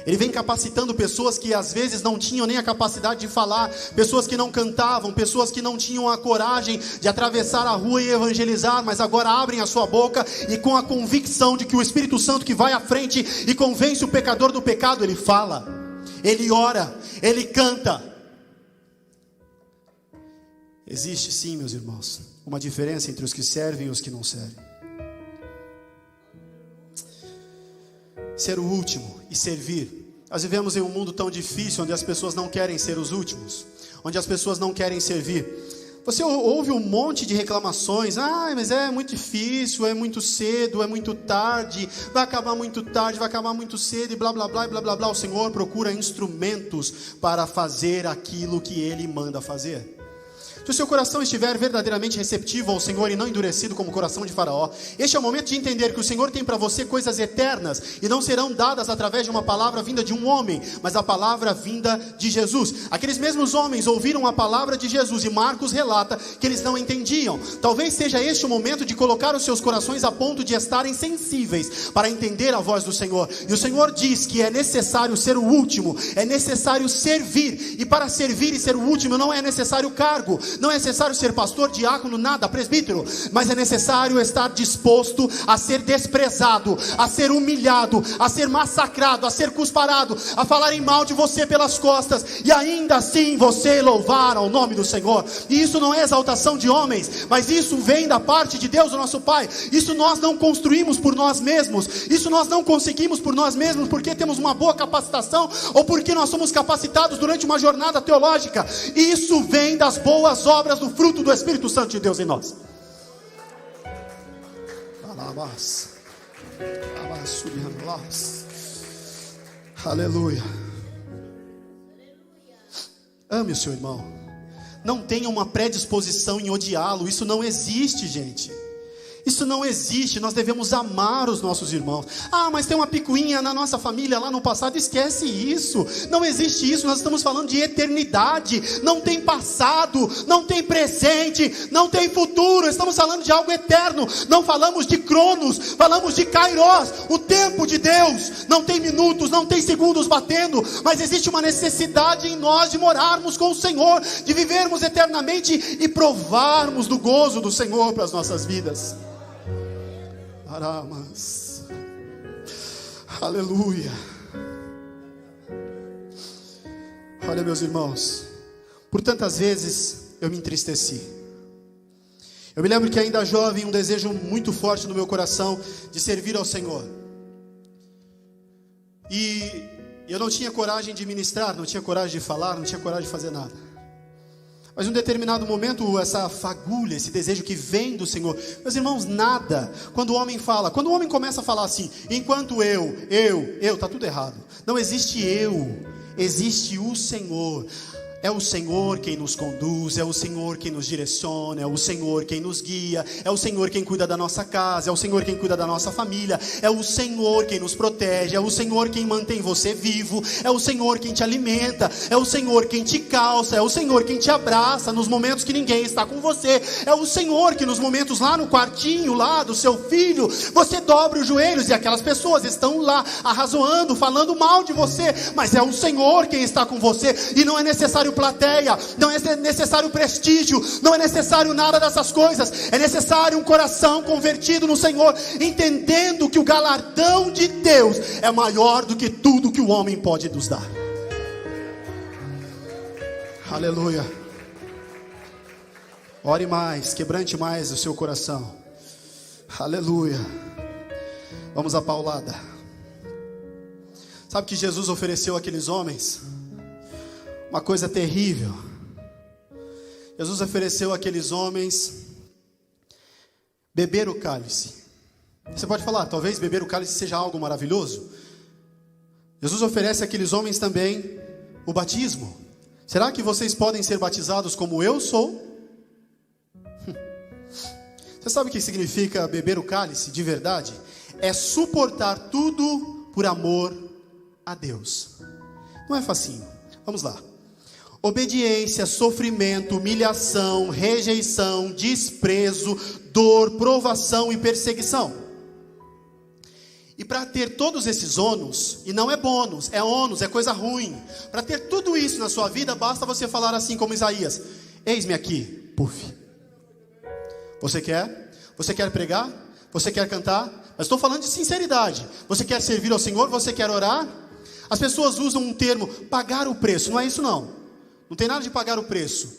Ele vem capacitando pessoas que às vezes não tinham nem a capacidade de falar. Pessoas que não cantavam, pessoas que não tinham a coragem de atravessar a rua e evangelizar, mas agora abrem a sua boca e com a convicção de que o Espírito Santo que vai à frente e convence o pecador do pecado, ele fala, ele ora, ele canta. Existe sim, meus irmãos, uma diferença entre os que servem e os que não servem. Ser o último e servir. Nós vivemos em um mundo tão difícil, onde as pessoas não querem ser os últimos, onde as pessoas não querem servir. Você ouve um monte de reclamações. Mas é muito difícil, é muito cedo, é muito tarde, vai acabar muito tarde, vai acabar muito cedo, e blá blá blá, e blá blá blá. O Senhor procura instrumentos para fazer aquilo que Ele manda fazer. Se o seu coração estiver verdadeiramente receptivo ao Senhor e não endurecido como o coração de Faraó, este é o momento de entender que o Senhor tem para você coisas eternas e não serão dadas através de uma palavra vinda de um homem, mas a palavra vinda de Jesus. Aqueles mesmos homens ouviram a palavra de Jesus e Marcos relata que eles não entendiam. Talvez seja este o momento de colocar os seus corações a ponto de estarem sensíveis para entender a voz do Senhor. E o Senhor diz que é necessário ser o último, é necessário servir, e para servir e ser o último não é necessário cargo. Não é necessário ser pastor, diácono, nada, presbítero, mas é necessário estar disposto a ser desprezado, a ser humilhado, a ser massacrado, a ser cusparado, a falarem mal de você pelas costas, e ainda assim você louvar ao nome do Senhor. E isso não é exaltação de homens, mas isso vem da parte de Deus, o nosso Pai. Isso nós não construímos por nós mesmos, isso nós não conseguimos por nós mesmos, porque temos uma boa capacitação, ou porque nós somos capacitados durante uma jornada teológica. Isso vem das boas obras do fruto do Espírito Santo de Deus em nós. Aleluia. Ame o seu irmão. Não tenha uma predisposição em odiá-lo. Isso não existe, gente. Isso não existe. Nós devemos amar os nossos irmãos. Mas tem uma picuinha na nossa família lá no passado. Esquece isso. Não existe isso. Nós estamos falando de eternidade. Não tem passado, não tem presente, não tem futuro. Estamos falando de algo eterno. Não falamos de Cronos, falamos de Kairos, o tempo de Deus. Não tem minutos, não tem segundos batendo, mas existe uma necessidade em nós de morarmos com o Senhor, de vivermos eternamente e provarmos do gozo do Senhor para as nossas vidas. Aramas. Aleluia. Olha, meus irmãos, por tantas vezes eu me entristeci. Eu me lembro que ainda jovem, um desejo muito forte no meu coração de servir ao Senhor. E eu não tinha coragem de ministrar, não tinha coragem de falar, não tinha coragem de fazer nada. Mas em um determinado momento, essa fagulha, esse desejo que vem do Senhor. Meus irmãos, nada. Quando o homem fala, quando o homem começa a falar assim, enquanto eu, está tudo errado. Não existe eu, existe o Senhor. É o Senhor quem nos conduz, é o Senhor quem nos direciona, é o Senhor quem nos guia, é o Senhor quem cuida da nossa casa, é o Senhor quem cuida da nossa família, é o Senhor quem nos protege, é o Senhor quem mantém você vivo, é o Senhor quem te alimenta, é o Senhor quem te calça, é o Senhor quem te abraça nos momentos que ninguém está com você, é o Senhor que nos momentos lá no quartinho, lá do seu filho, você dobra os joelhos e aquelas pessoas estão lá arrazoando, falando mal de você, mas é o Senhor quem está com você, e não é necessário plateia, não é necessário prestígio, não é necessário nada dessas coisas, é necessário um coração convertido no Senhor, entendendo que o galardão de Deus é maior do que tudo que o homem pode nos dar. Aleluia. Ore mais, quebrante mais o seu coração. Aleluia. Vamos à paulada. Sabe que Jesus ofereceu àqueles homens uma coisa terrível. Jesus ofereceu àqueles homens beber o cálice. Você pode falar, talvez beber o cálice seja algo maravilhoso. Jesus oferece àqueles homens também o batismo. Será que vocês podem ser batizados como eu sou? Você sabe o que significa beber o cálice de verdade? É suportar tudo por amor a Deus. Não é facinho. Vamos lá. Obediência, sofrimento, humilhação, rejeição, desprezo, dor, provação e perseguição. E para ter todos esses ônus, e não é bônus, é ônus, é coisa ruim. Para ter tudo isso na sua vida, basta você falar assim como Isaías: eis-me aqui, puf. Você quer? Você quer pregar? Você quer cantar? Mas estou falando de sinceridade. Você quer servir ao Senhor? Você quer orar? As pessoas usam um termo, pagar o preço. Não é isso não. Não tem nada de pagar o preço.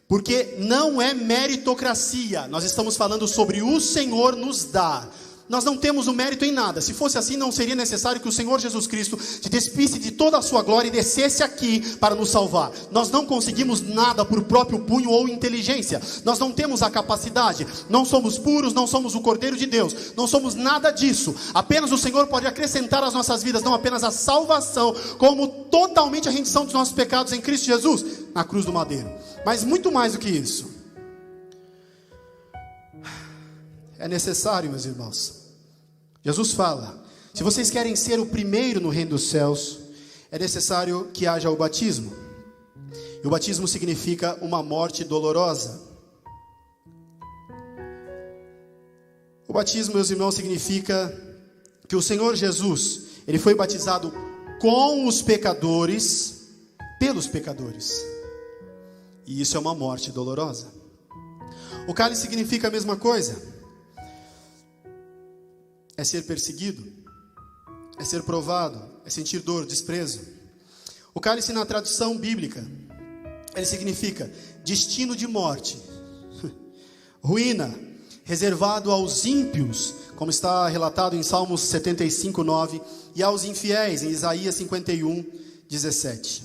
Porque não é meritocracia. Nós estamos falando sobre o Senhor nos dar. Nós não temos o mérito em nada. Se fosse assim, não seria necessário que o Senhor Jesus Cristo se despisse de toda a sua glória e descesse aqui para nos salvar. Nós não conseguimos nada por próprio punho ou inteligência. Nós não temos a capacidade. Não somos puros, não somos o Cordeiro de Deus. Não somos nada disso. Apenas o Senhor pode acrescentar às nossas vidas, não apenas a salvação, como totalmente a rendição dos nossos pecados em Cristo Jesus, na cruz do madeiro. Mas muito mais do que isso. É necessário, meus irmãos. Jesus fala, se vocês querem ser o primeiro no reino dos céus, é necessário que haja o batismo. E o batismo significa uma morte dolorosa. O batismo, meus irmãos, significa que o Senhor Jesus, Ele foi batizado com os pecadores, pelos pecadores. E isso é uma morte dolorosa. O cálice significa a mesma coisa. É ser perseguido, é ser provado, é sentir dor, desprezo. O cálice na tradução bíblica, ele significa destino de morte, ruína, reservado aos ímpios, como está relatado em Salmos 75, 9, e aos infiéis, em Isaías 51, 17.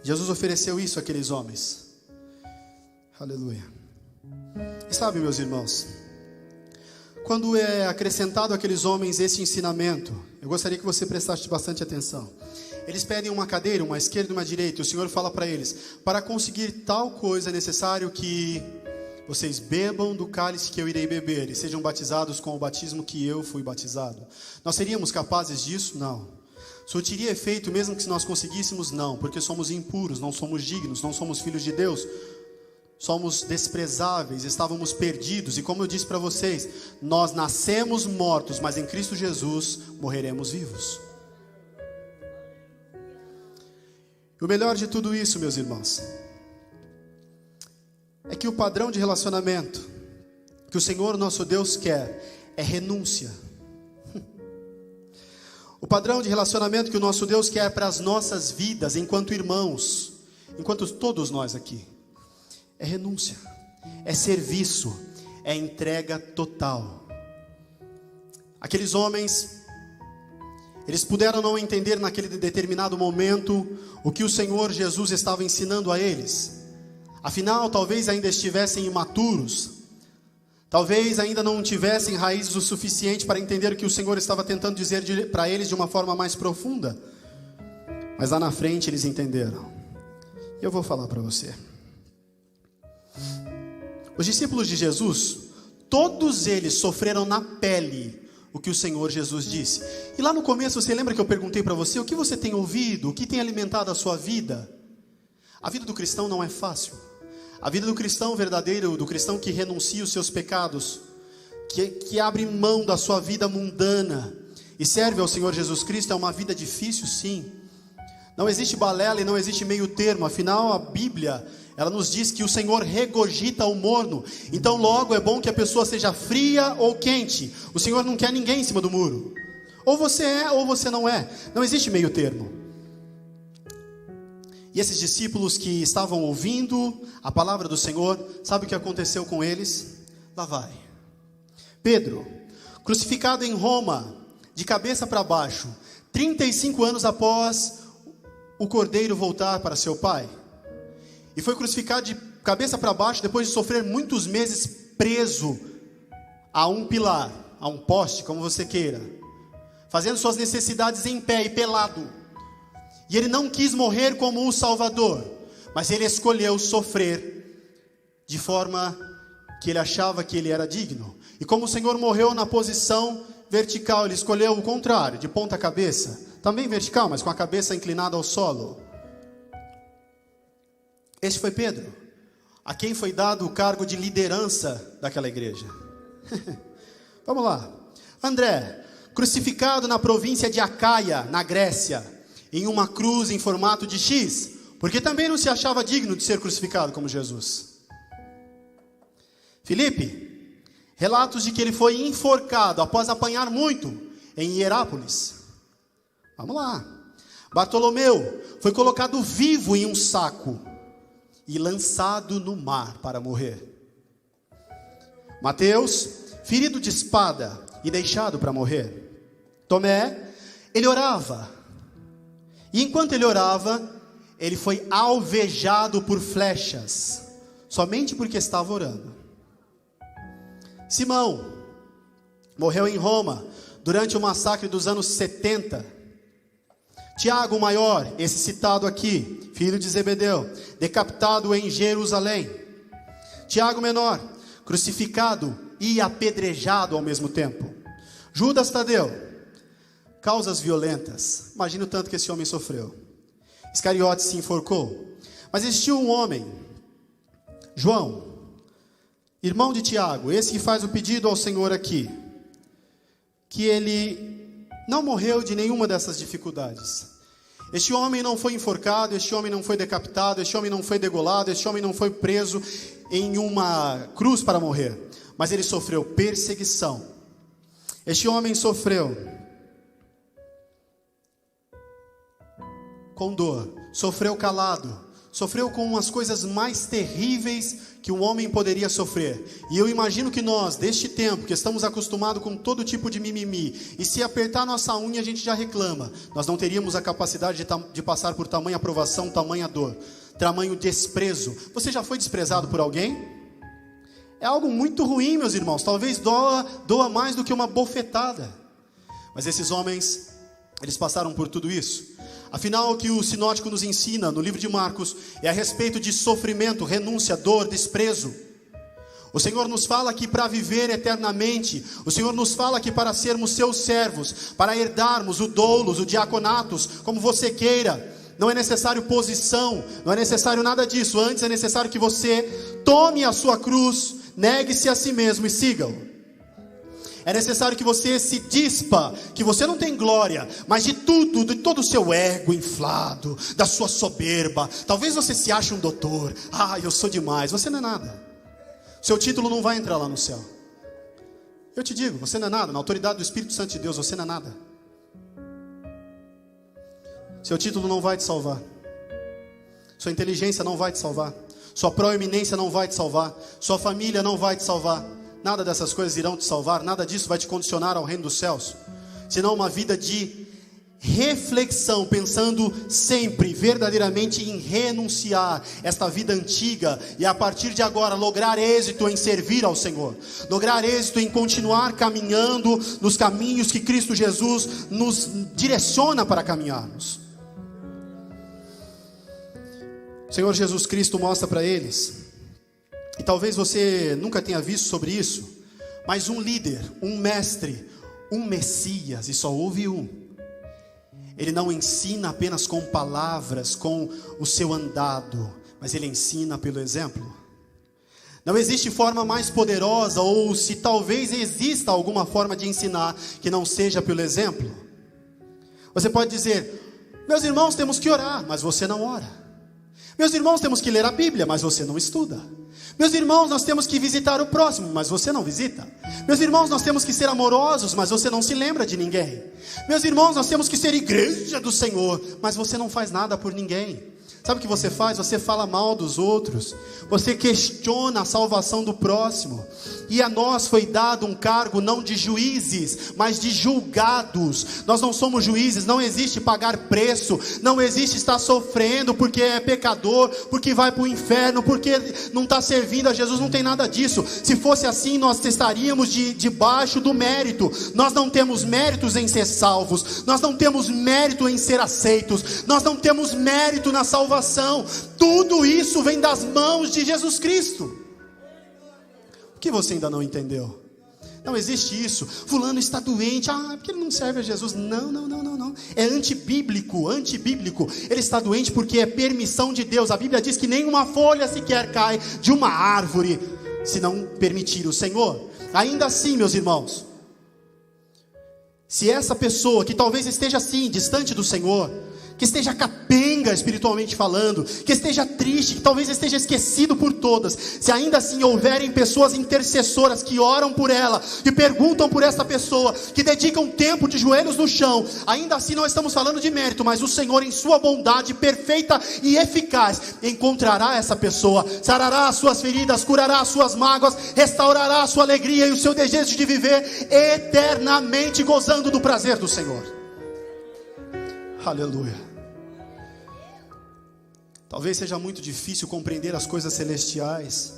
Jesus ofereceu isso àqueles homens. Aleluia. E sabe, meus irmãos, quando é acrescentado àqueles homens esse ensinamento, eu gostaria que você prestasse bastante atenção. Eles pedem uma cadeira, uma esquerda e uma direita, e o Senhor fala para eles: para conseguir tal coisa é necessário que vocês bebam do cálice que eu irei beber, e sejam batizados com o batismo que eu fui batizado. Nós seríamos capazes disso? Não. Surtiria efeito mesmo que se nós conseguíssemos? Não, porque somos impuros, não somos dignos, não somos filhos de Deus. Somos desprezáveis, estávamos perdidos. E como eu disse para vocês, nós nascemos mortos, mas em Cristo Jesus morreremos vivos. E o melhor de tudo isso, meus irmãos, é que o padrão de relacionamento que o Senhor nosso Deus quer é renúncia. O padrão de relacionamento que o nosso Deus quer para as nossas vidas, enquanto irmãos, enquanto todos nós aqui, é renúncia, é serviço, é entrega total. Aqueles homens, eles puderam não entender naquele determinado momento o que o Senhor Jesus estava ensinando a eles. Afinal, talvez ainda estivessem imaturos, talvez ainda não tivessem raízes o suficiente para entender o que o Senhor estava tentando dizer para eles de uma forma mais profunda. Mas lá na frente eles entenderam. E eu vou falar para você. Os discípulos de Jesus, todos eles sofreram na pele o que o Senhor Jesus disse. E lá no começo, você lembra que eu perguntei para você, o que você tem ouvido, o que tem alimentado a sua vida? A vida do cristão não é fácil. A vida do cristão verdadeiro, do cristão que renuncia os seus pecados, que abre mão da sua vida mundana e serve ao Senhor Jesus Cristo, é uma vida difícil, sim. Não existe balela e não existe meio termo. Afinal, a Bíblia, ela nos diz que o Senhor regurgita o morno. Então logo é bom que a pessoa seja fria ou quente. O Senhor não quer ninguém em cima do muro. Ou você é ou você não é. Não existe meio termo. E esses discípulos que estavam ouvindo a palavra do Senhor, sabe o que aconteceu com eles? Lá vai Pedro, crucificado em Roma, de cabeça para baixo, 35 anos após o cordeiro voltar para seu pai. e foi crucificado de cabeça para baixo, depois de sofrer muitos meses preso a um pilar, a um poste, como você queira, fazendo suas necessidades em pé e pelado. E ele não quis morrer como o Salvador, mas ele escolheu sofrer de forma que ele achava que ele era digno. E como o Senhor morreu na posição vertical, ele escolheu o contrário, de ponta cabeça, também vertical, mas com a cabeça inclinada ao solo. Este foi Pedro, a quem foi dado o cargo de liderança daquela igreja. Vamos lá. André, crucificado na província de Acaia, na Grécia, em uma cruz em formato de X, porque também não se achava digno de ser crucificado como Jesus. Filipe, relatos de que ele foi enforcado após apanhar muito em Hierápolis. Vamos lá. Bartolomeu foi colocado vivo em um saco e lançado no mar para morrer. Mateus, ferido de espada e deixado para morrer. Tomé, ele orava. E enquanto ele orava, ele foi alvejado por flechas, somente porque estava orando. Simão, morreu em Roma, durante o massacre dos anos 70. Tiago, o maior, esse citado aqui, filho de Zebedeu, decapitado em Jerusalém. Tiago, menor, crucificado e apedrejado ao mesmo tempo. Judas Tadeu, causas violentas. Imagina o tanto que esse homem sofreu. Iscariotes se enforcou. Mas existiu um homem, João, irmão de Tiago, esse que faz o pedido ao Senhor aqui, que ele não morreu de nenhuma dessas dificuldades. Este homem não foi enforcado, este homem não foi decapitado, este homem não foi degolado, este homem não foi preso em uma cruz para morrer, mas ele sofreu perseguição. Este homem sofreu com dor, sofreu calado, sofreu com as coisas mais terríveis que um homem poderia sofrer. E eu imagino que nós, deste tempo, que estamos acostumados com todo tipo de mimimi, e se apertar nossa unha a gente já reclama, nós não teríamos a capacidade de passar por tamanha provação, tamanha dor, tamanho desprezo. Você já foi desprezado por alguém? É algo muito ruim, meus irmãos. Talvez doa mais do que uma bofetada. Mas esses homens, eles passaram por tudo isso. Afinal, o que o sinótico nos ensina no livro de Marcos é a respeito de sofrimento, renúncia, dor, desprezo. O Senhor nos fala que para viver eternamente, o Senhor nos fala que para sermos seus servos, para herdarmos o doulos, o diaconatos, como você queira, não é necessário posição, não é necessário nada disso. Antes é necessário que você tome a sua cruz, negue-se a si mesmo e siga-o. É necessário que você se dispa, que você não tem glória, mas de tudo, de todo o seu ego inflado, da sua soberba. Talvez você se ache um doutor. Eu sou demais. Você não é nada. Seu título não vai entrar lá no céu. Eu te digo, você não é nada. Na autoridade do Espírito Santo de Deus, você não é nada. Seu título não vai te salvar. Sua inteligência não vai te salvar. Sua proeminência não vai te salvar. Sua família não vai te salvar. Nada dessas coisas irão te salvar, nada disso vai te condicionar ao reino dos céus, senão uma vida de reflexão, pensando sempre, verdadeiramente em renunciar esta vida antiga, e a partir de agora lograr êxito em servir ao Senhor, lograr êxito em continuar caminhando nos caminhos que Cristo Jesus nos direciona para caminharmos. O Senhor Jesus Cristo mostra para eles, e talvez você nunca tenha visto sobre isso, mas um líder, um mestre, um Messias, e só houve um. Ele não ensina apenas com palavras, com o seu andado, mas ele ensina pelo exemplo. Não existe forma mais poderosa, ou se talvez exista alguma forma de ensinar que não seja pelo exemplo. Você pode dizer: meus irmãos, temos que orar, mas você não ora. Meus irmãos, temos que ler a Bíblia, mas você não estuda. Meus irmãos, nós temos que visitar o próximo, mas você não visita. Meus irmãos, nós temos que ser amorosos, mas você não se lembra de ninguém. Meus irmãos, nós temos que ser igreja do Senhor, mas você não faz nada por ninguém. Sabe o que você faz? Você fala mal dos outros. Você questiona a salvação do próximo. E a nós foi dado um cargo não de juízes, mas de julgados. Nós não somos juízes, não existe pagar preço, não existe estar sofrendo porque é pecador, porque vai para o inferno, porque não está servindo a Jesus, não tem nada disso. Se fosse assim, nós estaríamos debaixo do mérito. Nós não temos méritos em ser salvos, nós não temos mérito em ser aceitos, nós não temos mérito na salvação. Tudo isso vem das mãos de Jesus Cristo. O que você ainda não entendeu? Não existe isso. Fulano está doente, porque ele não serve a Jesus. Não. É antibíblico. Ele está doente porque é permissão de Deus. A Bíblia diz que nenhuma folha sequer cai de uma árvore se não permitir o Senhor. Ainda assim, meus irmãos, se essa pessoa que talvez esteja assim, distante do Senhor, que esteja capenga espiritualmente falando, que esteja triste, que talvez esteja esquecido por todas, se ainda assim houverem pessoas intercessoras que oram por ela, que perguntam por essa pessoa, que dedicam tempo de joelhos no chão, ainda assim não estamos falando de mérito, mas o Senhor em sua bondade perfeita e eficaz, encontrará essa pessoa, sarará as suas feridas, curará as suas mágoas, restaurará a sua alegria e o seu desejo de viver eternamente gozando do prazer do Senhor. Aleluia. Talvez seja muito difícil compreender as coisas celestiais,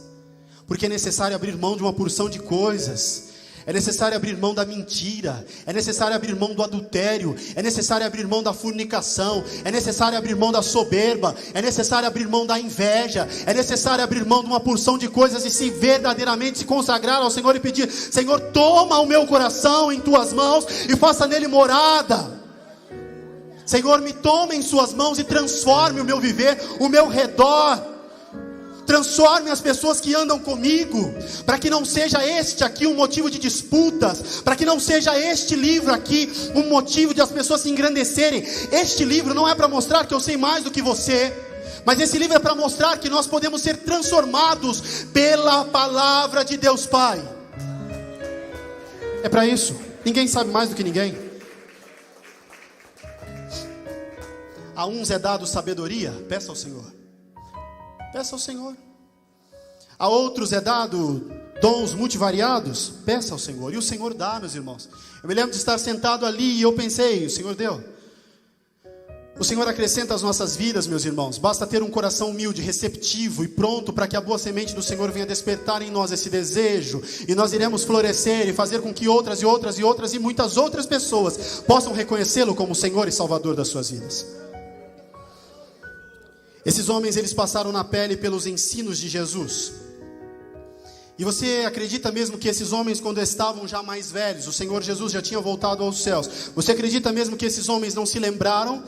porque é necessário abrir mão de uma porção de coisas. É necessário abrir mão da mentira, é necessário abrir mão do adultério, é necessário abrir mão da fornicação, é necessário abrir mão da soberba, é necessário abrir mão da inveja, é necessário abrir mão de uma porção de coisas e se verdadeiramente se consagrar ao Senhor e pedir: Senhor, toma o meu coração em tuas mãos e faça nele morada. Senhor, me tome em suas mãos e transforme o meu viver, o meu redor. Transforme as pessoas que andam comigo, para que não seja este aqui um motivo de disputas, para que não seja este livro aqui um motivo de as pessoas se engrandecerem. Este livro não é para mostrar que eu sei mais do que você, mas esse livro é para mostrar que nós podemos ser transformados pela palavra de Deus Pai. É para isso. Ninguém sabe mais do que ninguém. A uns é dado sabedoria, peça ao Senhor. Peça ao Senhor. A outros é dado dons multivariados, peça ao Senhor. E o Senhor dá, meus irmãos. Eu me lembro de estar sentado ali e eu pensei: o Senhor deu. O Senhor acrescenta às nossas vidas, meus irmãos. Basta ter um coração humilde, receptivo e pronto para que a boa semente do Senhor venha despertar em nós esse desejo. E nós iremos florescer e fazer com que outras e muitas outras pessoas possam reconhecê-lo como Senhor e Salvador das suas vidas. Esses homens, eles passaram na pele pelos ensinos de Jesus. E você acredita mesmo que esses homens, quando estavam já mais velhos, o Senhor Jesus já tinha voltado aos céus, você acredita mesmo que esses homens não se lembraram?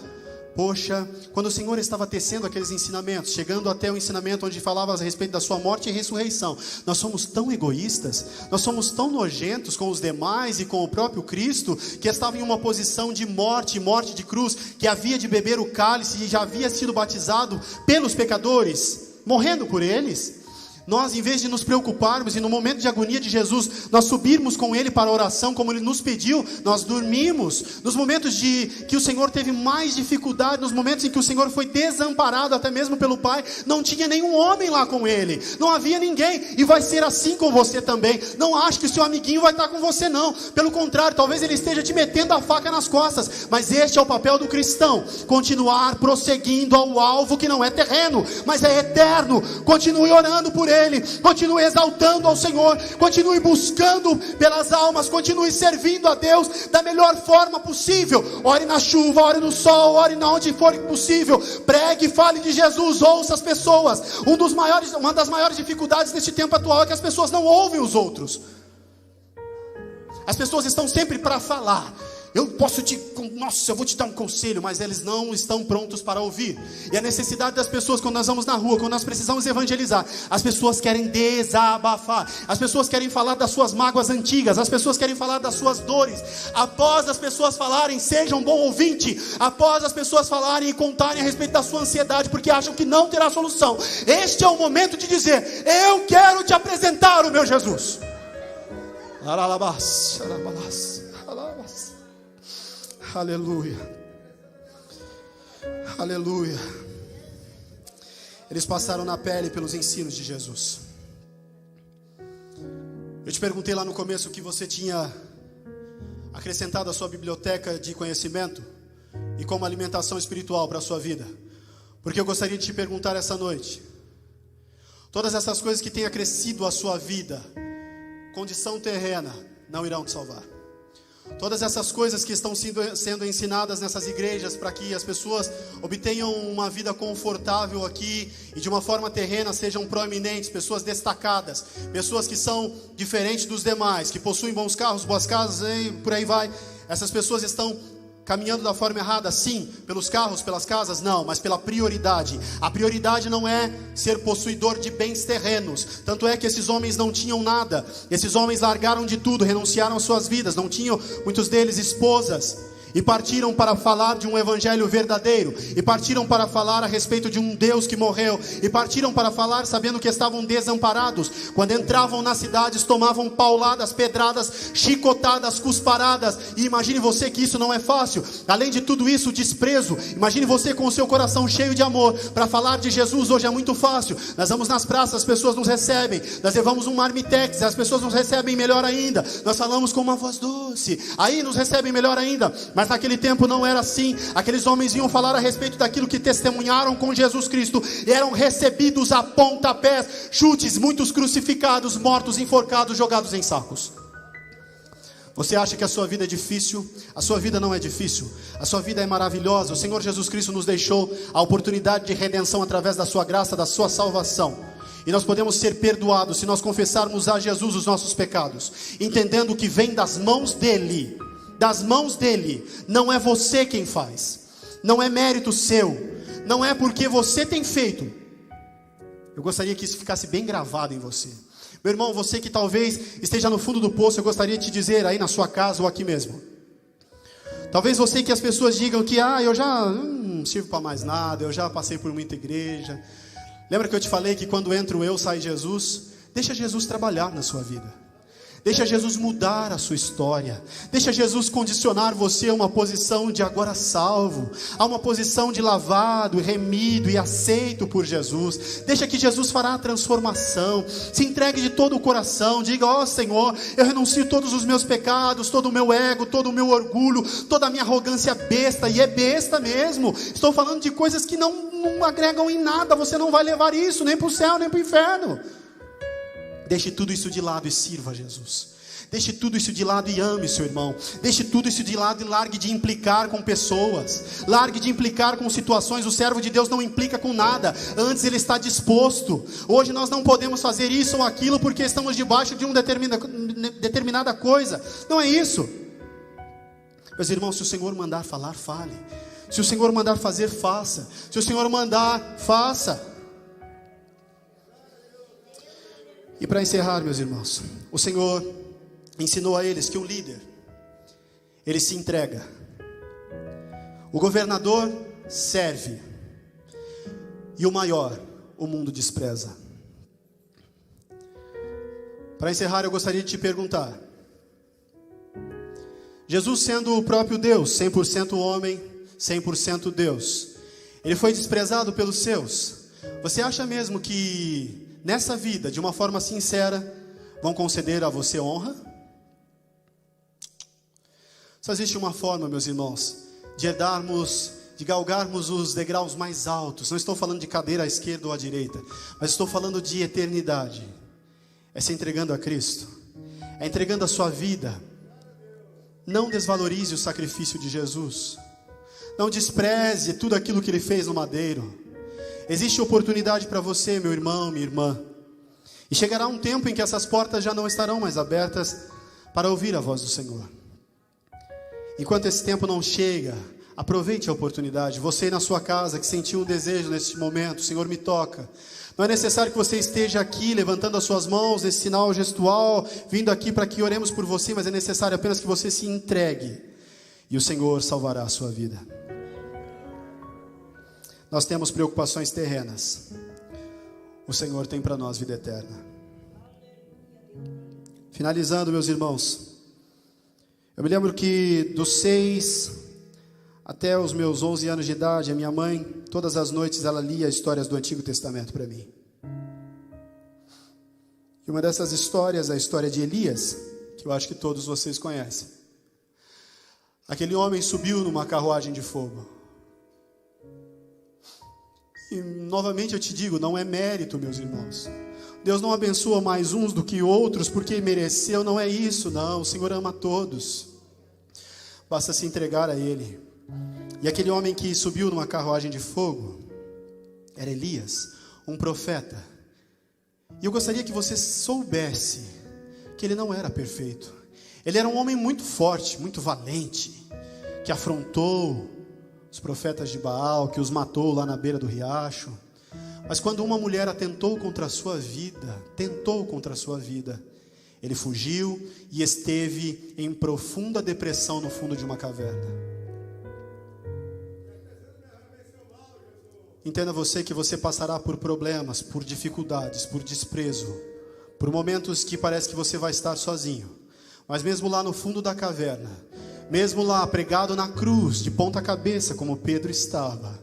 Poxa, quando o Senhor estava tecendo aqueles ensinamentos, chegando até o ensinamento onde falava a respeito da sua morte e ressurreição, nós somos tão egoístas, nós somos tão nojentos com os demais e com o próprio Cristo, que estava em uma posição de morte de cruz, que havia de beber o cálice e já havia sido batizado pelos pecadores, morrendo por eles. Nós, em vez de nos preocuparmos e no momento de agonia de Jesus, nós subirmos com Ele para a oração, como Ele nos pediu, nós dormimos. Nos momentos que o Senhor teve mais dificuldade, nos momentos em que o Senhor foi desamparado até mesmo pelo Pai, não tinha nenhum homem lá com Ele, não havia ninguém, e vai ser assim com você também. Não ache que o seu amiguinho vai estar com você, não. Pelo contrário, talvez ele esteja te metendo a faca nas costas, mas este é o papel do cristão: continuar prosseguindo ao alvo que não é terreno, mas é eterno. Continue orando por Ele, continue exaltando ao Senhor, continue buscando pelas almas, continue servindo a Deus da melhor forma possível. Ore na chuva, ore no sol, ore na onde for possível, pregue, fale de Jesus, ouça as pessoas. Uma das maiores dificuldades neste tempo atual é que as pessoas não ouvem os outros. As pessoas estão sempre para falar. Eu vou te dar um conselho, mas eles não estão prontos para ouvir. E a necessidade das pessoas, quando nós vamos na rua, quando nós precisamos evangelizar, as pessoas querem desabafar, as pessoas querem falar das suas mágoas antigas, as pessoas querem falar das suas dores. Após as pessoas falarem, seja um bom ouvinte. Após as pessoas falarem e contarem a respeito da sua ansiedade, porque acham que não terá solução, este é o momento de dizer: eu quero te apresentar o meu Jesus. Aleluia. Aleluia. eles passaram na pele pelos ensinos de Jesus. Eu te perguntei lá no começo o que você tinha acrescentado à sua biblioteca de conhecimento e como alimentação espiritual para a sua vida. Porque eu gostaria de te perguntar essa noite: todas essas coisas que têm acrescido a sua vida, condição terrena, não irão te salvar. Todas essas coisas que estão sendo ensinadas nessas igrejas para que as pessoas obtenham uma vida confortável aqui e de uma forma terrena sejam proeminentes, pessoas destacadas, pessoas que são diferentes dos demais, que possuem bons carros, boas casas e por aí vai. Essas pessoas estão caminhando da forma errada, sim, pelos carros, pelas casas, não, mas pela prioridade. A prioridade não é ser possuidor de bens terrenos. Tanto é que esses homens não tinham nada. Esses homens largaram de tudo, renunciaram às suas vidas. Não tinham, muitos deles, esposas. E partiram para falar de um evangelho verdadeiro. E partiram para falar a respeito de um Deus que morreu. E partiram para falar sabendo que estavam desamparados. Quando entravam nas cidades, tomavam pauladas, pedradas, chicotadas, cusparadas. E imagine você que isso não é fácil. Além de tudo isso, o desprezo. Imagine você com o seu coração cheio de amor. Para falar de Jesus hoje é muito fácil. Nós vamos nas praças, as pessoas nos recebem. Nós levamos um marmitex, as pessoas nos recebem melhor ainda. Nós falamos com uma voz doce, aí nos recebem melhor ainda. Mas naquele tempo não era assim. Aqueles homens iam falar a respeito daquilo que testemunharam com Jesus Cristo e eram recebidos a pontapés, chutes, muitos crucificados, mortos, enforcados, jogados em sacos. Você acha que a sua vida é difícil? A sua vida não é difícil. A sua vida é maravilhosa. O Senhor Jesus Cristo nos deixou a oportunidade de redenção através da sua graça, da sua salvação. E nós podemos ser perdoados se nós confessarmos a Jesus os nossos pecados, entendendo que vem das mãos dEle. Das mãos dEle. Não é você quem faz. Não é mérito seu. Não é porque você tem feito. Eu gostaria que isso ficasse bem gravado em você. Meu irmão, você que talvez esteja no fundo do poço, eu gostaria de te dizer aí na sua casa ou aqui mesmo. Talvez você que as pessoas digam que eu já não sirvo para mais nada, eu já passei por muita igreja. Lembra que eu te falei que quando entra o eu, sai Jesus? Deixa Jesus trabalhar na sua vida. Deixa Jesus mudar a sua história. Deixa Jesus condicionar você a uma posição de agora salvo, a uma posição de lavado, remido e aceito por Jesus. Deixa que Jesus fará a transformação. Se entregue de todo o coração. Diga: ó Senhor, eu renuncio todos os meus pecados, todo o meu ego, todo o meu orgulho, toda a minha arrogância besta. E é besta mesmo. Estou falando de coisas que não agregam em nada. Você não vai levar isso nem para o céu, nem para o inferno. Deixe tudo isso de lado e sirva a Jesus. Deixe tudo isso de lado e ame seu irmão. Deixe tudo isso de lado e largue de implicar com pessoas. Largue de implicar com situações. O servo de Deus não implica com nada. Antes ele está disposto. Hoje nós não podemos fazer isso ou aquilo porque estamos debaixo de uma determinada coisa. Não é isso. Meus irmãos, se o Senhor mandar falar, fale. Se o Senhor mandar fazer, faça. Se o Senhor mandar, faça. E para encerrar, meus irmãos, o Senhor ensinou a eles que o líder, ele se entrega. O governador serve. E o maior, o mundo despreza. Para encerrar, eu gostaria de te perguntar: Jesus, sendo o próprio Deus, 100% homem, 100% Deus, ele foi desprezado pelos seus. Você acha mesmo que nessa vida, de uma forma sincera, vão conceder a você honra? Só existe uma forma, meus irmãos, de galgarmos os degraus mais altos. Não estou falando de cadeira à esquerda ou à direita, mas estou falando de eternidade. É se entregando a Cristo, é entregando a sua vida. Não desvalorize o sacrifício de Jesus. Não despreze tudo aquilo que Ele fez no madeiro. Existe oportunidade para você, meu irmão, minha irmã. E chegará um tempo em que essas portas já não estarão mais abertas para ouvir a voz do Senhor. Enquanto esse tempo não chega, aproveite a oportunidade. Você na sua casa que sentiu um desejo neste momento: Senhor, me toca. Não é necessário que você esteja aqui levantando as suas mãos nesse sinal gestual, vindo aqui para que oremos por você, mas é necessário apenas que você se entregue e o Senhor salvará a sua vida. Nós temos preocupações terrenas. O Senhor tem para nós vida eterna. Finalizando, meus irmãos, eu me lembro que dos 6 Até os meus 11 anos de idade, a minha mãe, todas as noites, ela lia histórias do Antigo Testamento para mim. E uma dessas histórias é a história de Elias, que eu acho que todos vocês conhecem. Aquele homem subiu numa carruagem de fogo. E novamente eu te digo, não é mérito, meus irmãos. Deus não abençoa mais uns do que outros porque mereceu, não é isso, não. O Senhor ama todos. Basta se entregar a Ele. E aquele homem que subiu numa carruagem de fogo era Elias, um profeta. E eu gostaria que você soubesse que ele não era perfeito. Ele era um homem muito forte, muito valente, que afrontou os profetas de Baal, que os matou lá na beira do riacho. Mas quando uma mulher atentou contra a sua vida, ele fugiu e esteve em profunda depressão no fundo de uma caverna. Entenda você que você passará por problemas, por dificuldades, por desprezo, por momentos que parece que você vai estar sozinho. Mas mesmo lá no fundo da caverna, mesmo lá pregado na cruz, de ponta cabeça como Pedro estava,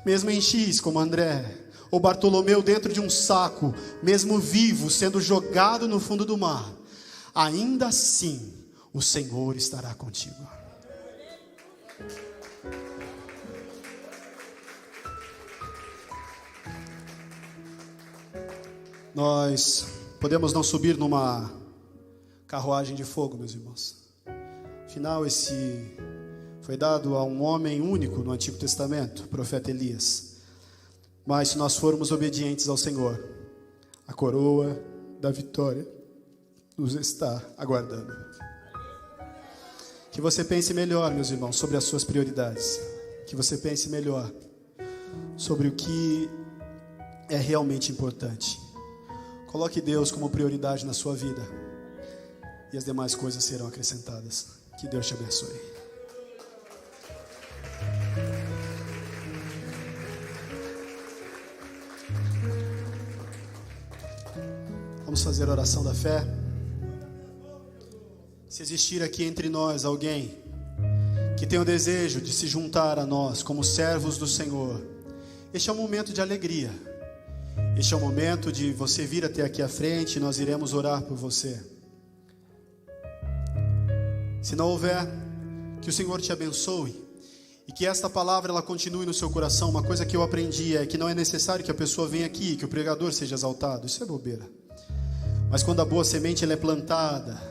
mesmo em X como André, ou Bartolomeu dentro de um saco, mesmo vivo, sendo jogado no fundo do mar, ainda assim o Senhor estará contigo. Nós podemos não subir numa carruagem de fogo, meus irmãos. Afinal, esse foi dado a um homem único no Antigo Testamento, o profeta Elias. Mas se nós formos obedientes ao Senhor, a coroa da vitória nos está aguardando. Que você pense melhor, meus irmãos, sobre as suas prioridades. Que você pense melhor sobre o que é realmente importante. Coloque Deus como prioridade na sua vida e as demais coisas serão acrescentadas. Que Deus te abençoe. Vamos fazer a oração da fé. Se existir aqui entre nós alguém que tem o desejo de se juntar a nós como servos do Senhor, este é um momento de alegria. Este é o momento de você vir até aqui à frente e nós iremos orar por você. Se não houver, que o Senhor te abençoe e que esta palavra ela continue no seu coração. Uma coisa que eu aprendi é que não é necessário que a pessoa venha aqui, que o pregador seja exaltado. Isso é bobeira. Mas quando a boa semente ela é plantada,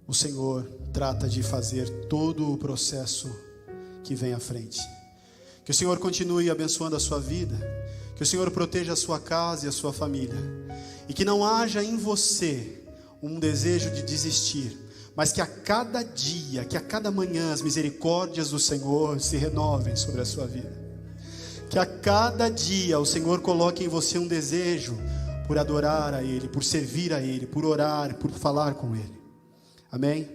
o Senhor trata de fazer todo o processo que vem à frente. Que o Senhor continue abençoando a sua vida, que o Senhor proteja a sua casa e a sua família, e que não haja em você um desejo de desistir, mas que a cada dia, que a cada manhã as misericórdias do Senhor se renovem sobre a sua vida. Que a cada dia o Senhor coloque em você um desejo por adorar a Ele, por servir a Ele, por orar, por falar com Ele. Amém?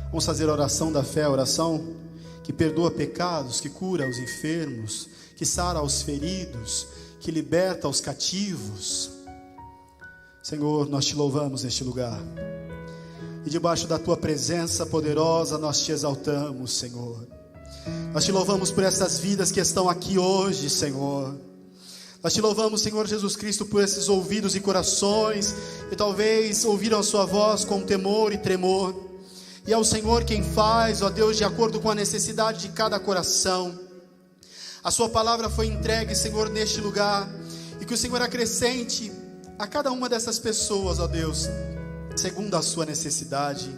Vamos fazer a oração da fé, a oração que perdoa pecados, que cura os enfermos, que sara os feridos, que liberta os cativos. Senhor, nós te louvamos neste lugar. E debaixo da tua presença poderosa nós te exaltamos, Senhor. Nós te louvamos por essas vidas que estão aqui hoje, Senhor. Nós te louvamos, Senhor Jesus Cristo, por esses ouvidos e corações que talvez ouviram a sua voz com temor e tremor. E é o Senhor quem faz, ó Deus, de acordo com a necessidade de cada coração. A sua palavra foi entregue, Senhor, neste lugar. E que o Senhor acrescente a cada uma dessas pessoas, ó Deus, segundo a sua necessidade.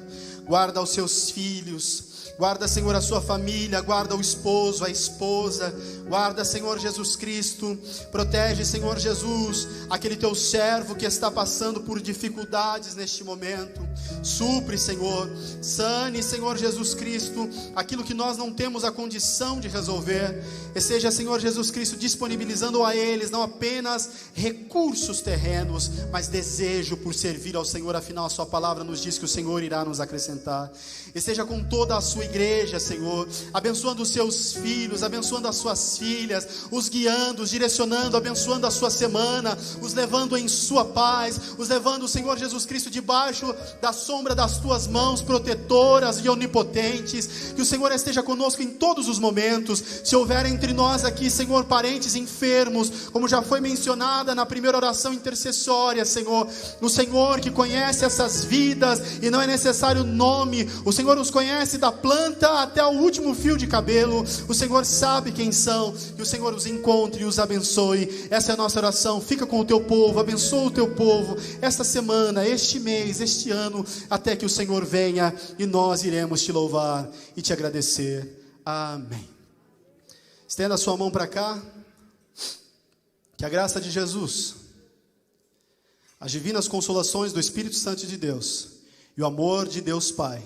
Guarda os seus filhos, guarda, Senhor, a sua família, guarda o esposo, a esposa, guarda, Senhor Jesus Cristo, protege, Senhor Jesus, aquele teu servo que está passando por dificuldades neste momento. Supre, Senhor, sane, Senhor Jesus Cristo, aquilo que nós não temos a condição de resolver. E seja, Senhor Jesus Cristo, disponibilizando a eles não apenas recursos terrenos, mas desejo por servir ao Senhor. Afinal, a sua palavra nos diz que o Senhor irá nos acrescentar. E seja com toda a sua igreja, Senhor, abençoando os seus filhos, abençoando as suas filhas, os guiando, os direcionando, abençoando a sua semana, os levando em sua paz, os levando, Senhor Jesus Cristo, debaixo da sombra das tuas mãos protetoras e onipotentes. Que o Senhor esteja conosco em todos os momentos. Se houver entre nós aqui, Senhor, parentes enfermos, como já foi mencionada na primeira oração intercessória, Senhor, o Senhor que conhece essas vidas e não é necessário nome, o Senhor os conhece da planta até o último fio de cabelo, o Senhor sabe quem são, que o Senhor os encontre e os abençoe. Essa é a nossa oração. Fica com o teu povo, abençoa o teu povo esta semana, este mês, este ano, até que o Senhor venha e nós iremos te louvar e te agradecer. Amém. Estenda a sua mão para cá. Que a graça de Jesus, as divinas consolações do Espírito Santo de Deus e o amor de Deus Pai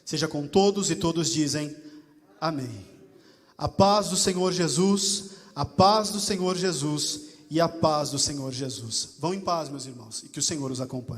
seja com todos, e todos dizem amém. A paz do Senhor Jesus, a paz do Senhor Jesus e a paz do Senhor Jesus. Vão em paz, meus irmãos, e que o Senhor os acompanhe.